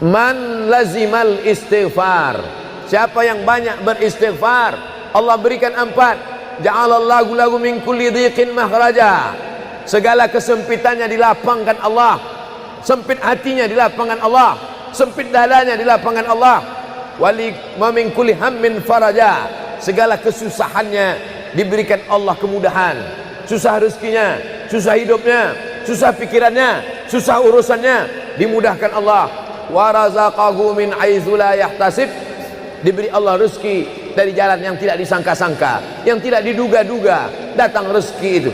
Man lazimal istighfar, siapa yang banyak beristighfar, Allah berikan 4. Ja'alallahu lahu min kulli dhiqin makhraja, segala kesempitannya dilapangkan Allah, sempit hatinya dilapangkan Allah, sempit dadanya dilapangkan Allah. Wali wa min kulli hammin faraja, segala kesusahannya diberikan Allah kemudahan. Susah rezekinya, susah hidupnya, susah pikirannya, susah urusannya, dimudahkan Allah. Wa razaqahu min haitsu la yahtasib, diberi Allah rezeki dari jalan yang tidak disangka-sangka, yang tidak diduga-duga, datang rezeki itu.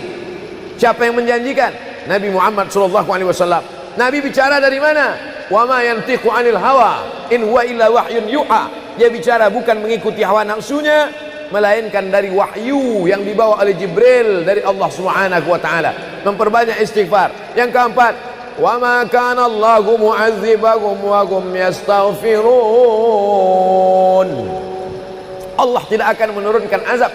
Siapa yang menjanjikan? Nabi Muhammad SAW. Nabi bicara dari mana? Wa ma yantiqu 'anil hawa in huwa illa wahyun yuha. Dia bicara bukan mengikuti hawa nafsunya, melainkan dari wahyu yang dibawa oleh Jibril dari Allah Subhanahu wa taala. Memperbanyak istighfar. Yang keempat, wa ma kana Allahu mu'adzibahum wa hum yastaghfirun. Allah tidak akan menurunkan azab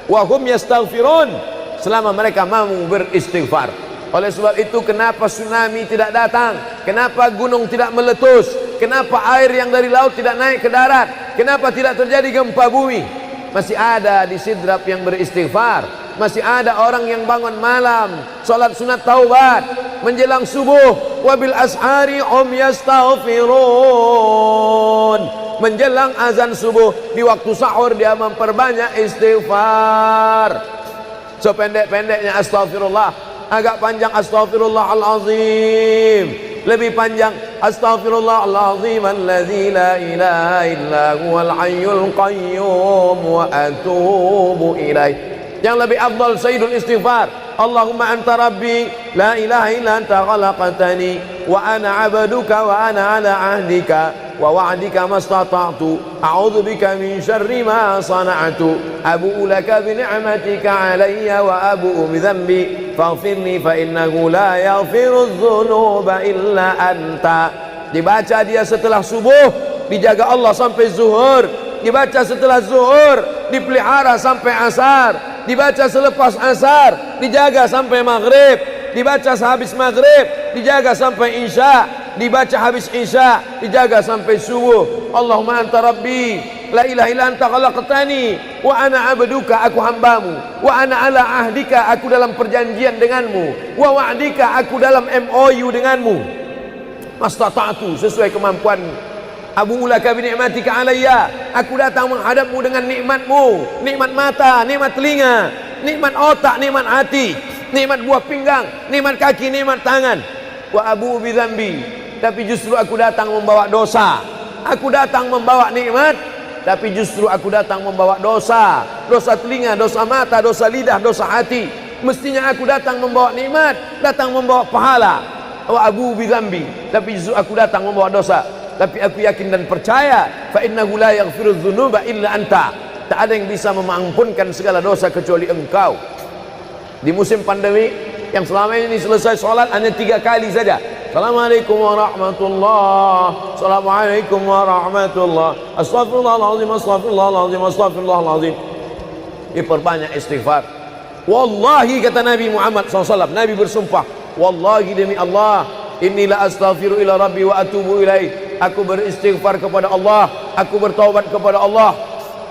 wa hum yastaghfirun selama mereka mau beristighfar. Oleh sebab itu, kenapa tsunami tidak datang? Kenapa gunung tidak meletus? Kenapa air yang dari laut tidak naik ke darat? Kenapa tidak terjadi gempa bumi? Masih ada di Sidrap yang beristighfar. Masih ada orang yang bangun malam, salat sunat taubat menjelang subuh. Wabil ashari hum yastaghfirun. Menjelang azan subuh, di waktu sahur dia memperbanyak istighfar. Sependek-pendeknya astagfirullah, agak panjang astaghfirullahalazim, lebih panjang astaghfirullahalazim alladzi la ilaha illa huwal hayyul qayyum wa atubu ilaih. Yang lebih afdal sayyidul istighfar, Allahumma anta rabbi la ilaha illa anta khalaqtani wa ana 'abduka wa ana 'ala 'ahdika wa wa'dika mastata'tu a'udzu bika min syarri ma sana'tu abu'u laka bi ni'matika 'alayya wa abu'u bi dhanbi faghfirli fa innahu la yaghfiru dzunuba illa anta. Dibaca dia setelah subuh, dijaga Allah sampai zuhur. Dibaca setelah zuhur, dipelihara sampai asar. Dibaca selepas asar, dijaga sampai maghrib. Dibaca sehabis maghrib, dijaga sampai isya. Dibaca habis isya, dijaga sampai subuh. Allahumma anta rabbi la ilaha illa anta khalaqtani wa ana 'abduka, aku hambamu, wa ana 'ala ahdika, aku dalam perjanjian denganmu, wa wa'dika, aku dalam MOU denganmu, mastata'tu, sesuai kemampuanmu. Abu ulaka bi ni'matika alayya, aku datang menghadapmu dengan nikmatmu, nikmat mata, nikmat telinga, nikmat otak, nikmat hati, nikmat buah pinggang, nikmat kaki, nikmat tangan. Wa abu bi dzambi, tapi justru aku datang membawa dosa. Aku datang membawa nikmat, tapi justru aku datang membawa dosa. Dosa telinga, dosa mata, dosa lidah, dosa hati. Mestinya aku datang membawa nikmat, datang membawa pahala. Wa abu bi dzambi, tapi justru aku datang membawa dosa. Tapi aku yakin dan percaya, fa innahu la yaghfiru dzunuba illa anta, tak ada yang bisa mengampunkan segala dosa kecuali engkau. Di musim pandemi yang selama ini selesai sholat hanya 3 kali saja. Assalamualaikum warahmatullah, assalamualaikum warahmatullah, astaghfirullahaladzim, astaghfirullahaladzim, astaghfirullahaladzim. Diperbanyak istighfar. Wallahi, kata Nabi Muhammad SAW, Nabi bersumpah, wallahi demi Allah, inni la astaghfiru ila rabbi wa atubu ilaih, aku beristighfar kepada Allah, aku bertaubat kepada Allah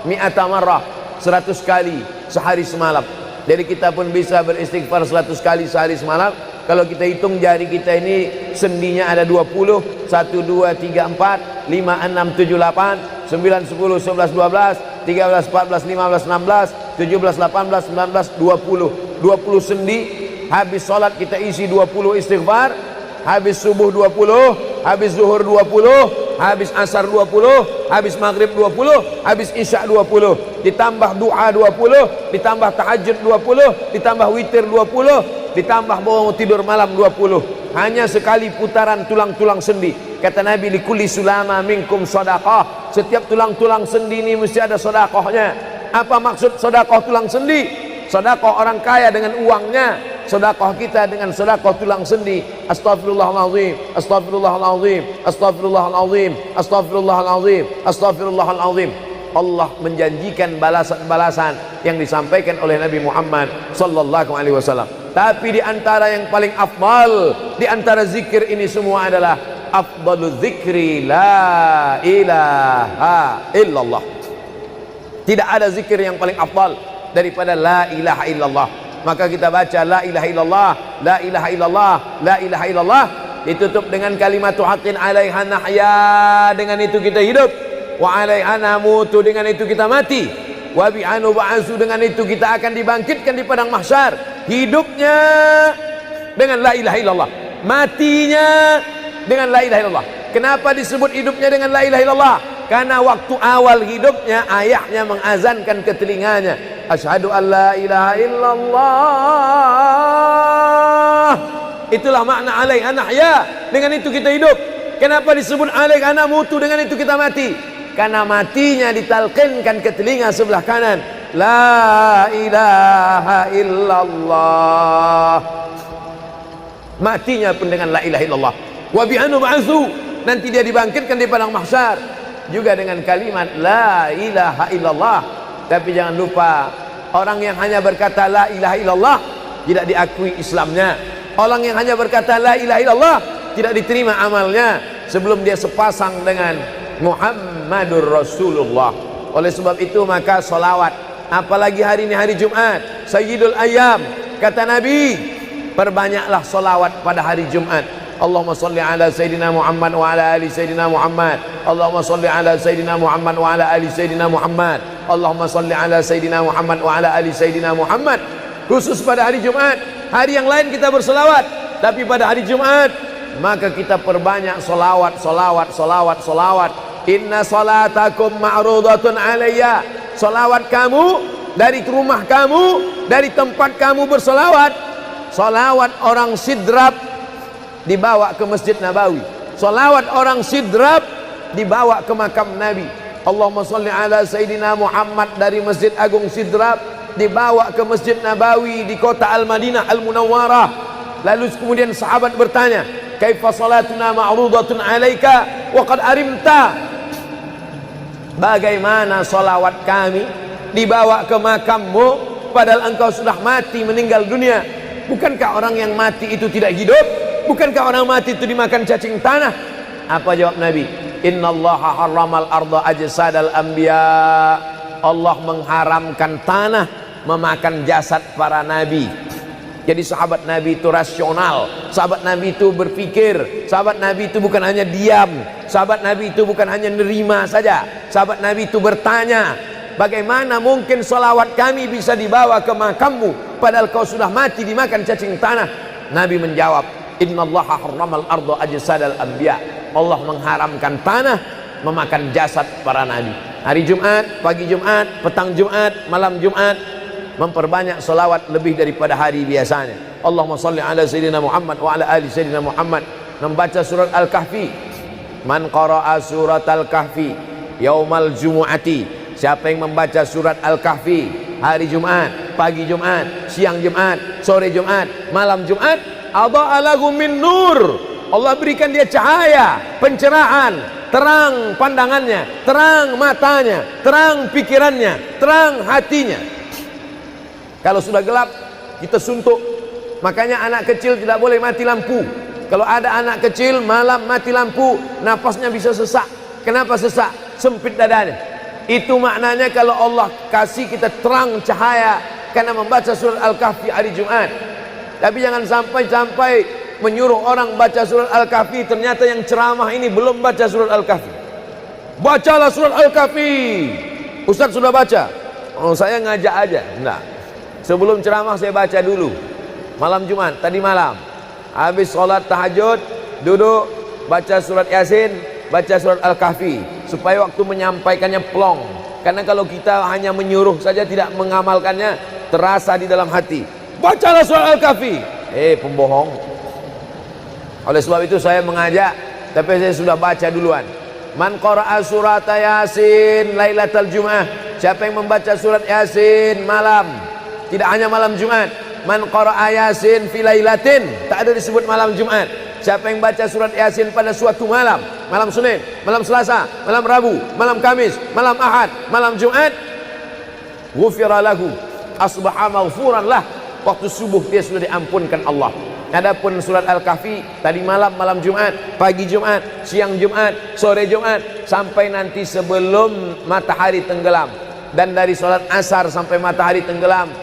mi'ata marrah, 100 kali sehari semalam. Jadi kita pun bisa beristighfar 100 kali sehari semalam. Kalau kita hitung jari kita ini sendinya ada 20, 1, 2, 3, 4, 5, 6, 7, 8, 9, 10, 11, 12, 13, 14, 15, 16, 17, 18, 19, 20. 20 sendi. Habis sholat kita isi 20 istighfar. Habis subuh 20, habis zuhur 20, habis asar 20, habis maghrib 20, habis isya 20, ditambah doa 20, ditambah tahajud 20, ditambah witir 20, ditambah bangun tidur malam 20. Hanya sekali putaran tulang-tulang sendi. Kata Nabi, likulli sulama minkum sedekah, setiap tulang-tulang sendi ini mesti ada sedekahnya. Apa maksud sedekah tulang sendi? Sedekah orang kaya dengan uangnya, sedekah kita dengan sedekah tulang sendi. Astaghfirullahalazim, astaghfirullahalazim, astaghfirullahalazim, astaghfirullahalazim, astaghfirullahalazim. Allah menjanjikan balasan-balasan yang disampaikan oleh Nabi Muhammad sallallahu alaihi wasallam. Tapi di antara yang paling afdal di antara zikir ini semua adalah afdalu dzikri la ilaha illallah. Tidak ada zikir yang paling afdal daripada la ilaha illallah. Maka kita baca la ilaha illallah, la ilaha illallah, la ilaha illallah, ditutup dengan kalimat haqqin 'alaiha nahya, dengan itu kita hidup, wa 'alaiha namutu, dengan itu kita mati, wa bi'anu ba'su, dengan itu kita akan dibangkitkan di padang mahsyar. Hidupnya dengan la ilaha illallah, matinya dengan la ilaha illallah. Kenapa disebut hidupnya dengan la ilaha illallah? Karena waktu awal hidupnya ayahnya mengazankan ke telinganya, asyhadu an la ilaha illallah. Itulah makna alaiha nahya, dengan itu kita hidup. Kenapa disebut alaiha namutu, dengan itu kita mati? Karena matinya ditalqinkan ke telinga sebelah kanan, la ilaha illallah. Matinya pun dengan la ilaha illallah. Wa bi'anu ba'su, nanti dia dibangkitkan di padang mahsyar juga dengan kalimat la ilaha illallah. Tapi jangan lupa, orang yang hanya berkata la ilaha illallah tidak diakui Islamnya. Orang yang hanya berkata la ilaha illallah tidak diterima amalnya sebelum dia sepasang dengan Muhammadur Rasulullah. Oleh sebab itu maka salawat, apalagi hari ini hari Jumat, Sayyidul Ayyam, kata Nabi, perbanyaklah salawat pada hari Jumat. Allahumma salli ala Sayyidina Muhammad wa ala ali Sayyidina Muhammad. Allahumma salli ala Sayyidina Muhammad wa ala ali Sayyidina Muhammad. Allahumma salli ala Sayyidina Muhammad wa ala ali Sayyidina Muhammad. Khusus pada hari Jumat. Hari yang lain kita berselawat, tapi pada hari Jumat maka kita perbanyak solawat, solawat, solawat, solawat. Inna salatakum ma'rudatun alayya. Solawat kamu dari rumah kamu, dari tempat kamu bersolawat. Solawat orang sidrap dibawa ke Masjid Nabawi. Solawat orang sidrap dibawa ke makam Nabi. Allahumma salli ala Sayyidina Muhammad dari Masjid Agung Sidrap dibawa ke Masjid Nabawi di kota Al-Madinah Al-Munawwarah. Lalu kemudian sahabat bertanya, kaifa salatuna ma'rudatun alaika wa qad arimta? Bagaimana salawat kami dibawa ke makammu padahal engkau sudah mati, meninggal dunia? Bukankah orang yang mati itu tidak hidup? Bukankah orang mati itu dimakan cacing tanah? Apa jawab Nabi? Innallaha harramal arda ajsadal anbiya. Allah mengharamkan tanah memakan jasad para nabi. Jadi sahabat Nabi itu rasional, sahabat Nabi itu berpikir, sahabat Nabi itu bukan hanya diam, sahabat Nabi itu bukan hanya nerima saja, sahabat Nabi itu bertanya, bagaimana mungkin salawat kami bisa dibawa ke makammu padahal kau sudah mati dimakan cacing tanah? Nabi menjawab, innallaha harramal arda ajsadal anbiya. Allah mengharamkan tanah memakan jasad para nabi. Hari Jumat, pagi Jumat, petang Jumat, malam Jumat, memperbanyak salawat lebih daripada hari biasanya. Allahumma salli ala Sayyidina Muhammad wa ala ali Sayyidina Muhammad. Membaca surat Al-Kahfi. Man qara'a surat Al-Kahfi yaumal jumu'ati. Siapa yang membaca surat Al-Kahfi hari Jumat, pagi Jumat, siang Jumat, sore Jumat, malam Jumat, adha'a lahu min nur. Allah berikan dia cahaya, pencerahan, terang pandangannya, terang matanya, terang pikirannya, terang hatinya. Kalau sudah gelap, kita suntuk. Makanya anak kecil tidak boleh mati lampu. Kalau ada anak kecil malam mati lampu, napasnya bisa sesak. Kenapa sesak? Sempit dadanya. Itu maknanya kalau Allah kasih kita terang cahaya karena membaca surat Al-Kahfi hari Jumat. Tapi jangan sampai menyuruh orang baca surat Al-Kahfi, ternyata yang ceramah ini belum baca surat Al-Kahfi. Bacalah surat Al-Kahfi. Ustaz sudah baca. Oh, saya ngajak aja. Enggak. Sebelum ceramah saya baca dulu. Malam Jumat, tadi malam. Habis sholat tahajud, duduk, baca surat Yasin, baca surat Al-Kahfi. Supaya waktu menyampaikannya plong. Karena kalau kita hanya menyuruh saja tidak mengamalkannya, terasa di dalam hati. Bacalah surat Al-Kahfi. Pembohong. Oleh sebab itu saya mengajak, tapi saya sudah baca duluan. Man qara'a surat Yasin lailatal Jum'ah. Siapa yang membaca surat Yasin malam, tidak hanya malam Jumat. Man qara'a Yasin fi lailatin, tak ada disebut malam Jumat. Siapa yang baca surat Yasin pada suatu malam, malam Senin, malam Selasa, malam Rabu, malam Kamis, malam Ahad, malam Jumat, ghufira lahu, asbaha maghfuran lah. Waktu subuh dia sudah diampunkan Allah. Adapun surat Al-Kahfi tadi malam, malam Jumat, pagi Jumat, siang Jumat, sore Jumat, sampai nanti sebelum matahari tenggelam. Dan dari salat asar sampai matahari tenggelam,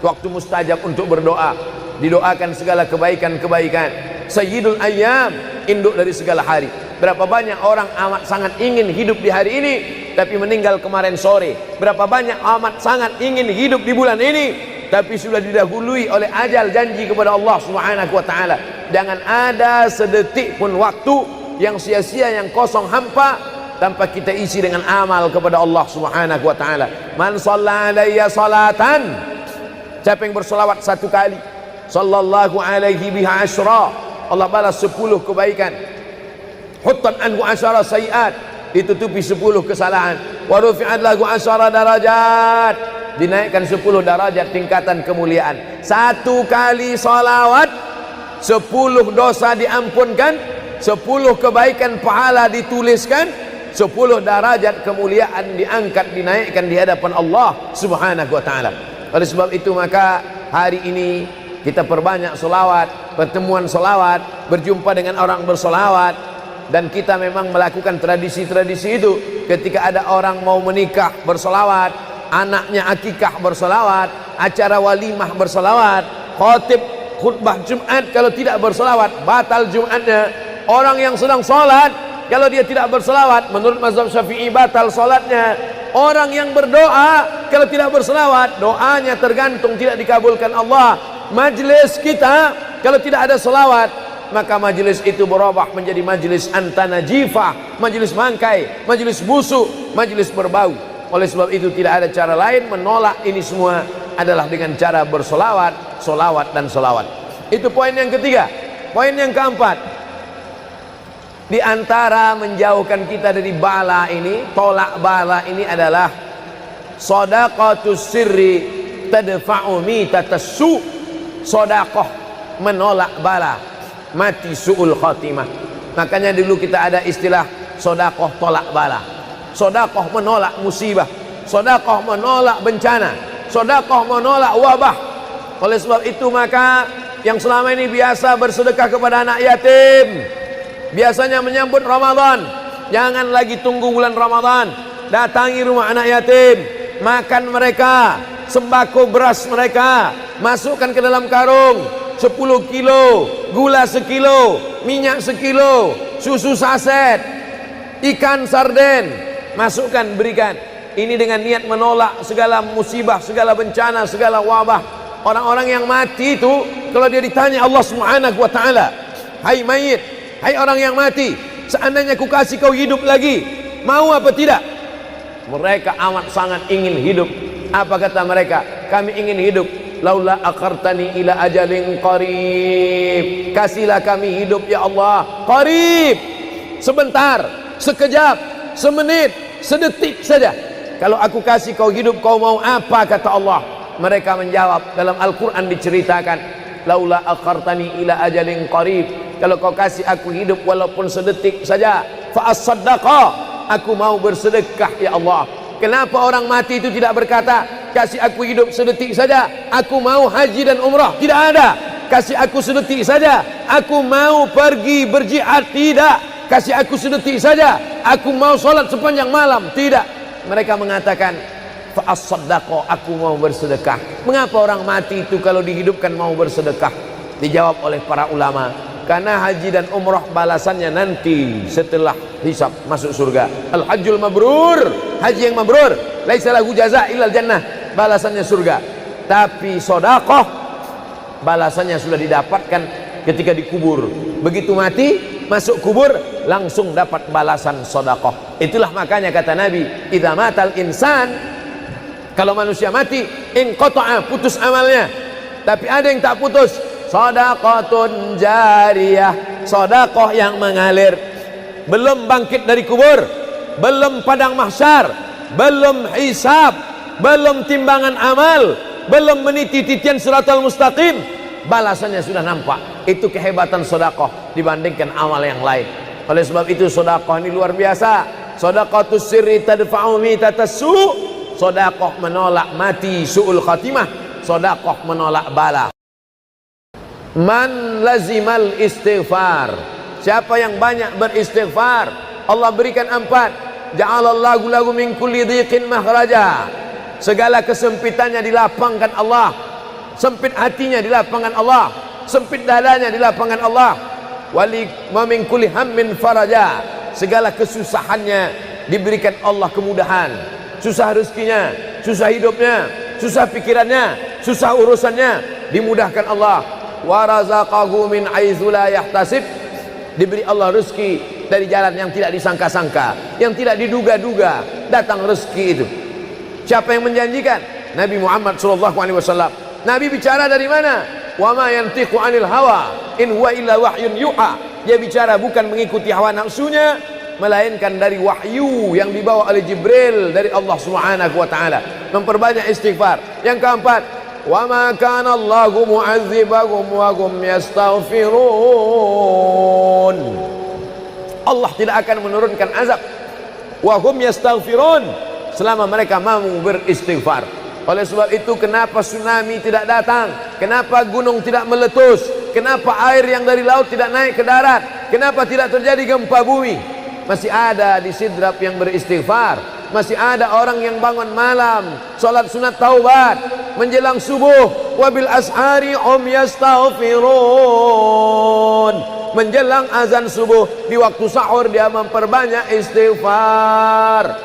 waktu mustajab untuk berdoa, didoakan segala kebaikan-kebaikan. Sayyidul ayyam, induk dari segala hari. Berapa banyak orang amat sangat ingin hidup di hari ini tapi meninggal kemarin sore. Berapa banyak amat sangat ingin hidup di bulan ini tapi sudah didahului oleh ajal, janji kepada Allah Subhanahu wa taala. Jangan ada sedetik pun waktu yang sia-sia, yang kosong hampa tanpa kita isi dengan amal kepada Allah Subhanahu wa taala. Man shalla alayya salatan, siapa yang bersolawat satu kali, sallallahu alaihi biha asyra, Allah balas 10 kebaikan. Huttan anhu asyara sayiat, ditutupi 10 kesalahan. Wa rufi'at lahu asyara darajat, dinaikkan 10 darajat tingkatan kemuliaan. Satu kali salawat 10 dosa diampunkan, 10 kebaikan pahala dituliskan, 10 derajat kemuliaan diangkat, dinaikkan di hadapan Allah Subhanahu wa taala. Oleh sebab itu maka hari ini kita perbanyak selawat, pertemuan selawat, berjumpa dengan orang berselawat. Dan kita memang melakukan tradisi-tradisi itu. Ketika ada orang mau menikah berselawat, anaknya akikah berselawat, acara walimah berselawat, khotib khutbah Jumat kalau tidak berselawat batal Jumatnya. Orang yang sedang sholat kalau dia tidak berselawat menurut mazhab Syafi'i batal sholatnya. Orang yang berdoa kalau tidak berselawat doanya tergantung tidak dikabulkan Allah. Majlis kita kalau tidak ada selawat maka majlis itu berubah menjadi majlis antanajifah, majlis mangkai, majlis busuk, majlis berbau. Oleh sebab itu tidak ada cara lain menolak ini semua adalah dengan cara bersolawat, solawat dan solawat. Itu poin yang ketiga. Poin yang keempat, di antara menjauhkan kita dari bala ini, tolak bala ini adalah shadaqatus sirri tadfa'u mitatassu. Sedekah menolak bala, mati su'ul khatimah. Makanya dulu kita ada istilah sedekah tolak bala. Sedekah menolak musibah, sedekah menolak bencana, sedekah menolak wabah. Oleh sebab itu maka yang selama ini biasa bersedekah kepada anak yatim, biasanya menyambut Ramadan, jangan lagi tunggu bulan Ramadan, datangi rumah anak yatim, makan mereka, sembako beras mereka, masukkan ke dalam karung 10 kilo, gula sekilo, minyak sekilo, susu saset, ikan sarden, masukkan, berikan. Ini dengan niat menolak segala musibah, segala bencana, segala wabah. Orang-orang yang mati itu kalau dia ditanya Allah Subhanahu wa taala, hai mayit, hai orang yang mati, seandainya ku kasih kau hidup lagi, mau apa tidak? Mereka amat sangat ingin hidup. Apa kata mereka? Kami ingin hidup. Laula akhartani ila ajalin qarib, kasihlah kami hidup ya Allah qarib, sebentar, sekejap, semenit, sedetik saja. Kalau aku kasih kau hidup, kau mau apa? Kata Allah. Mereka menjawab, dalam Al-Quran diceritakan, laula akhartani ila ajalin qarib, kalau kau kasih aku hidup walaupun sedetik saja, fa as-saddaqa, aku mau bersedekah ya Allah. Kenapa orang mati itu tidak berkata, kasih aku hidup sedetik saja, aku mau haji dan umrah? Tidak ada. Kasih aku sedetik saja, aku mau pergi berjihad? Tidak. Kasih aku sedetik saja, aku mau sholat sepanjang malam? Tidak. Mereka mengatakan, fa'as-saddaqa, aku mau bersedekah. Mengapa orang mati itu kalau dihidupkan mau bersedekah? Dijawab oleh para ulama, karena haji dan umrah balasannya nanti setelah hisab masuk surga. Al-hajjul mabrur, haji yang mabrur, laisa lahu jaza' illal jannah, balasannya surga. Tapi sedekah balasannya sudah didapatkan ketika dikubur. Begitu mati masuk kubur langsung dapat balasan sedekah. Itulah makanya kata Nabi, idza matal insan, kalau manusia mati inqata'a, putus amalnya. Tapi ada yang tak putus, shadaqatun jariyah, sedekah yang mengalir. Belum bangkit dari kubur, belum padang mahsyar, belum hisab, belum timbangan amal, belum meniti titian siratal mustaqim, balasannya sudah nampak. Itu kehebatan sedekah dibandingkan amal yang lain. Oleh sebab itu sedekah ini luar biasa. Shadaqatus sirri tadfa'u mitatassu, sedekah menolak mati su'ul khatimah, sedekah menolak bala. Man lazimal istighfar, siapa yang banyak beristighfar, Allah berikan 4. Ja'alallahu lahu min kulli dhiqin makhraja, segala kesempitannya dilapangkan Allah, sempit hatinya dilapangkan Allah, sempit dadanya dilapangkan Allah. Wali wa min kulli hammin faraja, segala kesusahannya diberikan Allah kemudahan. Susah rezekinya, susah hidupnya, susah pikirannya, susah urusannya, dimudahkan Allah. Wa razaqahu min haitsu la yahtasib, diberi Allah rezeki dari jalan yang tidak disangka-sangka, yang tidak diduga-duga, datang rezeki itu. Siapa yang menjanjikan? Nabi Muhammad SAW. Nabi bicara dari mana? Wa ma yantiqu 'anil hawa in huwa illa wahyun yuha. Dia bicara bukan mengikuti hawa nafsunya, melainkan dari wahyu yang dibawa oleh Jibril dari Allah Subhanahu wa taala. Memperbanyak istighfar. Yang keempat, wa ma kana Allahu mu'adzibahum wa hum yastaghfirun. Allah tidak akan menurunkan azab wa hum yastaghfirun selama mereka mau beristighfar. Oleh sebab itu, kenapa tsunami tidak datang? Kenapa gunung tidak meletus? Kenapa air yang dari laut tidak naik ke darat? Kenapa tidak terjadi gempa bumi? Masih ada di Sidrap yang beristighfar. Masih ada orang yang bangun malam, salat sunat taubat menjelang subuh. Wabil ashari hum yastaghfirun. Menjelang azan subuh, di waktu sahur dia memperbanyak istighfar.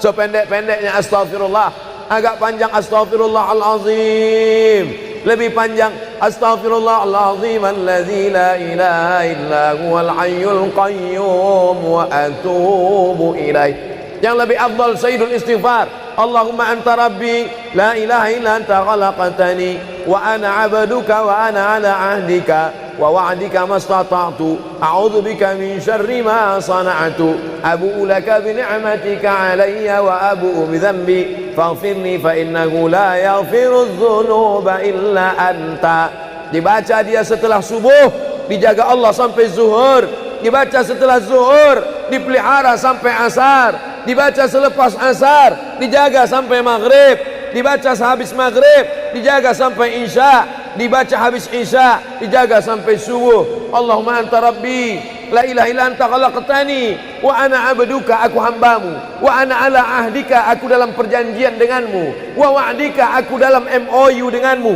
Sependek-pendeknya astaghfirullah, agak panjang astaghfirullahalazim, lebih panjang astaghfirullahalazim alladzi la ilaha illa huwal hayyul qayyum wa atubu ilaih. Yang lebih afdal sayyidul istighfar, Allahumma anta rabbi la ilaha illa anta khalaqtani wa ana 'abduka wa ana 'ala 'ahdika wa wa'dika mastata'tu a'udzu bika min syarri ma sana'tu abu'u laka bi ni'matika 'alayya wa abu'u bi dhanbi faghfirli fa innahu la yaghfiru dzunuba illa anta. Dibaca dia setelah subuh, dijaga Allah sampai zuhur. Dibaca setelah zuhur, dipelihara sampai asar. Dibaca selepas asar, dijaga sampai maghrib. Dibaca sehabis maghrib, dijaga sampai isya. Dibaca habis isya, dijaga sampai subuh. Allahumma anta rabbi la ilaha illa anta khalaqtani wa ana 'abduka, aku hambamu, wa ana 'ala ahdika, aku dalam perjanjian denganmu, wa wa'dika, aku dalam MOU denganmu,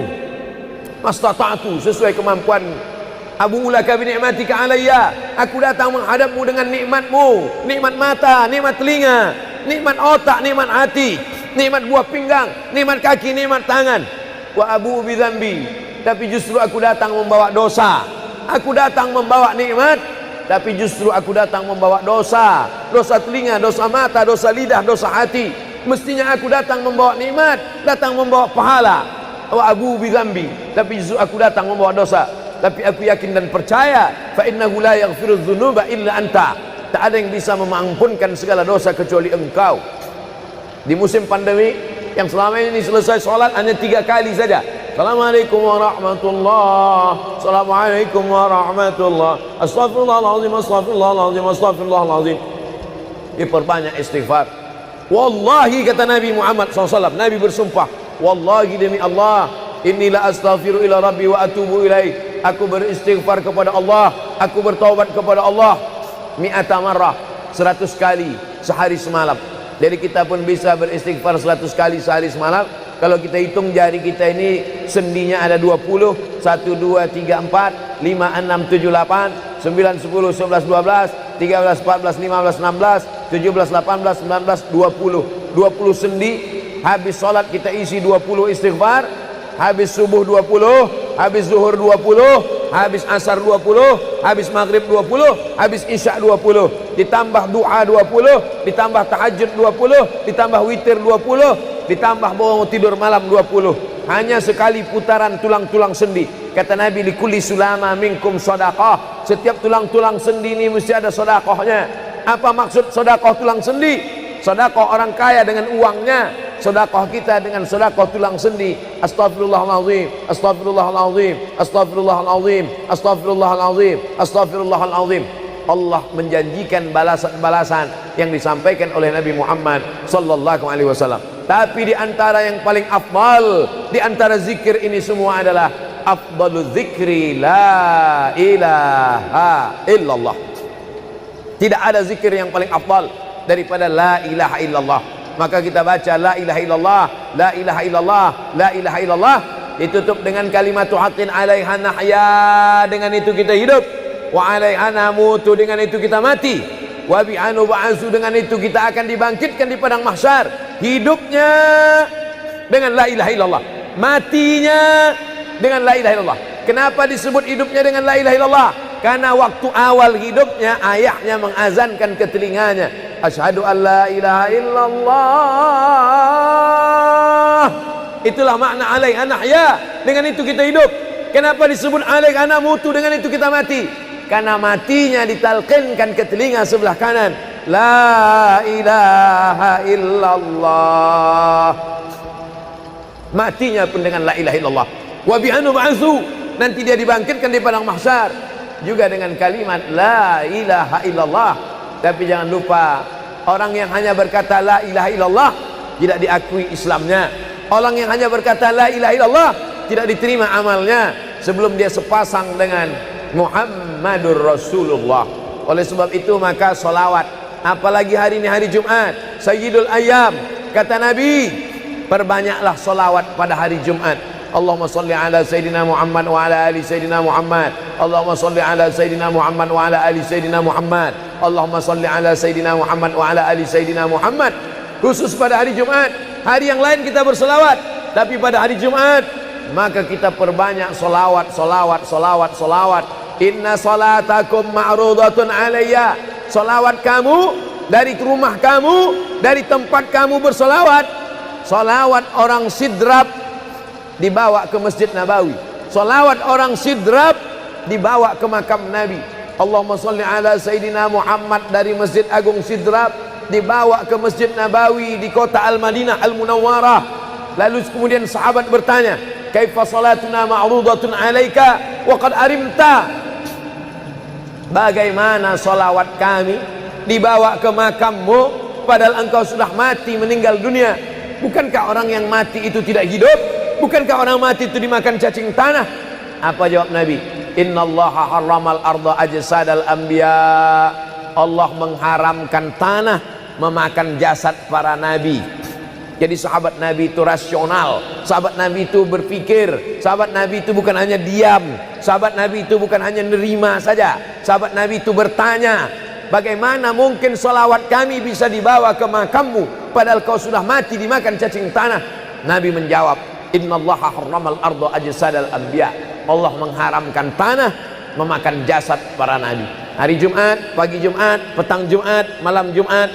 mastata'tu, sesuai kemampuanmu. Abu ulaka bi ni'matika alayya, aku datang menghadapmu dengan nikmatmu, nikmat mata, nikmat telinga, nikmat otak, nikmat hati, nikmat buah pinggang, nikmat kaki, nikmat tangan. Wa abu bi dzambi, tapi justru aku datang membawa dosa. Aku datang membawa nikmat, tapi justru aku datang membawa dosa. Dosa telinga, dosa mata, dosa lidah, dosa hati. Mestinya aku datang membawa nikmat, datang membawa pahala. Wa abu bi dzambi, tapi justru aku datang membawa dosa. Tapi aku yakin dan percaya, fa innahu la yaghfiru dzunuba illa anta, tak ada yang bisa mengampunkan segala dosa kecuali engkau. Di musim pandemi yang selama ini selesai sholat hanya 3 kali saja. Assalamualaikum warahmatullah, Assalamualaikum warahmatullah, Astaghfirullahaladzim, Astaghfirullahaladzim, Astaghfirullahaladzim. Diperbanyak istighfar. Wallahi, kata Nabi Muhammad SAW, Nabi bersumpah, wallahi demi Allah, inilah astaghfiru ila rabbi wa atubu ilaih, aku beristighfar kepada Allah, aku bertaubat kepada Allah, mi'ata marrah, 100 kali sehari semalam. Jadi kita pun bisa beristighfar 100 kali sehari semalam. Kalau kita hitung jari kita ini sendinya ada 20, 1, 2, 3, 4, 5, 6, 7, 8, 9, 10, 11, 12, 13, 14, 15, 16, 17, 18, 19, 20. 20 sendi. Habis sholat kita isi 20 istighfar. Habis subuh 20, habis zuhur 20, habis asar 20, habis maghrib 20, habis isya 20, ditambah doa 20, ditambah tahajud 20, ditambah witir 20, ditambah bangun tidur malam 20. Hanya sekali putaran tulang-tulang sendi. Kata Nabi, likulli sulama minkum sedekah, setiap tulang-tulang sendi ini mesti ada sedekahnya. Apa maksud sedekah tulang sendi? Sedekah orang kaya dengan uangnya, sedekah kita dengan sedekah tulang sendi. Astaghfirullahalazim, astaghfirullahalazim, astaghfirullahalazim, astaghfirullahalazim, astaghfirullahalazim. Allah menjanjikan balasan-balasan yang disampaikan oleh Nabi Muhammad sallallahu alaihi wasallam. Tapi di antara yang paling afdal di antara zikir ini semua adalah afdalu dzikri la ilaha illallah. Tidak ada zikir yang paling afdal daripada la ilaha illallah. Maka kita baca la ilaha illallah, la ilaha illallah, la ilaha illallah, ditutup dengan kalimat haqqin 'alaiha nahya, dengan itu kita hidup, wa 'alaiha namutu, dengan itu kita mati, wa bi'anu ba'su, dengan itu kita akan dibangkitkan di padang mahsyar. Hidupnya dengan la ilaha illallah, matinya dengan la ilaha illallah. Kenapa disebut hidupnya dengan la ilaha illallah? Karena waktu awal hidupnya ayahnya mengazankan ke telinganya, asyhadu an la ilaha illallah. Itulah makna alaiha nahya, dengan itu kita hidup. Kenapa disebut alaiha namutu, dengan itu kita mati? Karena matinya ditalqinkan ke telinga sebelah kanan, la ilaha illallah. Matinya pun dengan la ilaha illallah. Wa bi'anu ba'su, nanti dia dibangkitkan di padang mahsyar juga dengan kalimat la ilaha illallah. Tapi jangan lupa, orang yang hanya berkata la ilaha illallah tidak diakui Islamnya. Orang yang hanya berkata la ilaha illallah tidak diterima amalnya sebelum dia sepasang dengan Muhammadur Rasulullah. Oleh sebab itu maka solawat, apalagi hari ini hari Jumat, Sayyidul Ayyam, kata Nabi, perbanyaklah solawat pada hari Jumat. Allahumma salli ala Sayyidina Muhammad wa ala ali Sayyidina Muhammad. Allahumma salli ala Sayyidina Muhammad wa ala ali Sayyidina Muhammad. Allahumma salli ala Sayyidina Muhammad wa ala ali Sayyidina Muhammad. Khusus pada hari Jumat. Hari yang lain kita berselawat, tapi pada hari Jumat maka kita perbanyak solawat, solawat, solawat, solawat. Inna salatakum ma'rudatun alayya. Solawat kamu dari rumah kamu, dari tempat kamu bersolawat. Solawat orang sidrap dibawa ke Masjid Nabawi. Solawat orang sidrap dibawa ke makam Nabi. Allahumma salli ala Sayyidina Muhammad dari Masjid Agung Sidrap dibawa ke Masjid Nabawi di kota Al-Madinah Al-Munawwarah. Lalu kemudian sahabat bertanya, kaifa salatuna ma'rudatun alaika wa qad arimta? Bagaimana solawat kami dibawa ke makammu padahal engkau sudah mati, meninggal dunia? Bukankah orang yang mati itu tidak hidup? Bukankah orang mati itu dimakan cacing tanah? Apa jawab Nabi? Innallaha harramal arda ajsadal anbiya. Allah mengharamkan tanah memakan jasad para nabi. Jadi sahabat Nabi itu rasional, sahabat Nabi itu berpikir, sahabat Nabi itu bukan hanya diam, sahabat Nabi itu bukan hanya nerima saja, sahabat Nabi itu bertanya, bagaimana mungkin salawat kami bisa dibawa ke makammu padahal kau sudah mati dimakan cacing tanah? Nabi menjawab, innallaha harramal arda ajsadal anbiya. Allah mengharamkan tanah memakan jasad para nabi. Hari Jumat, pagi Jumat, petang Jumat, malam Jumat,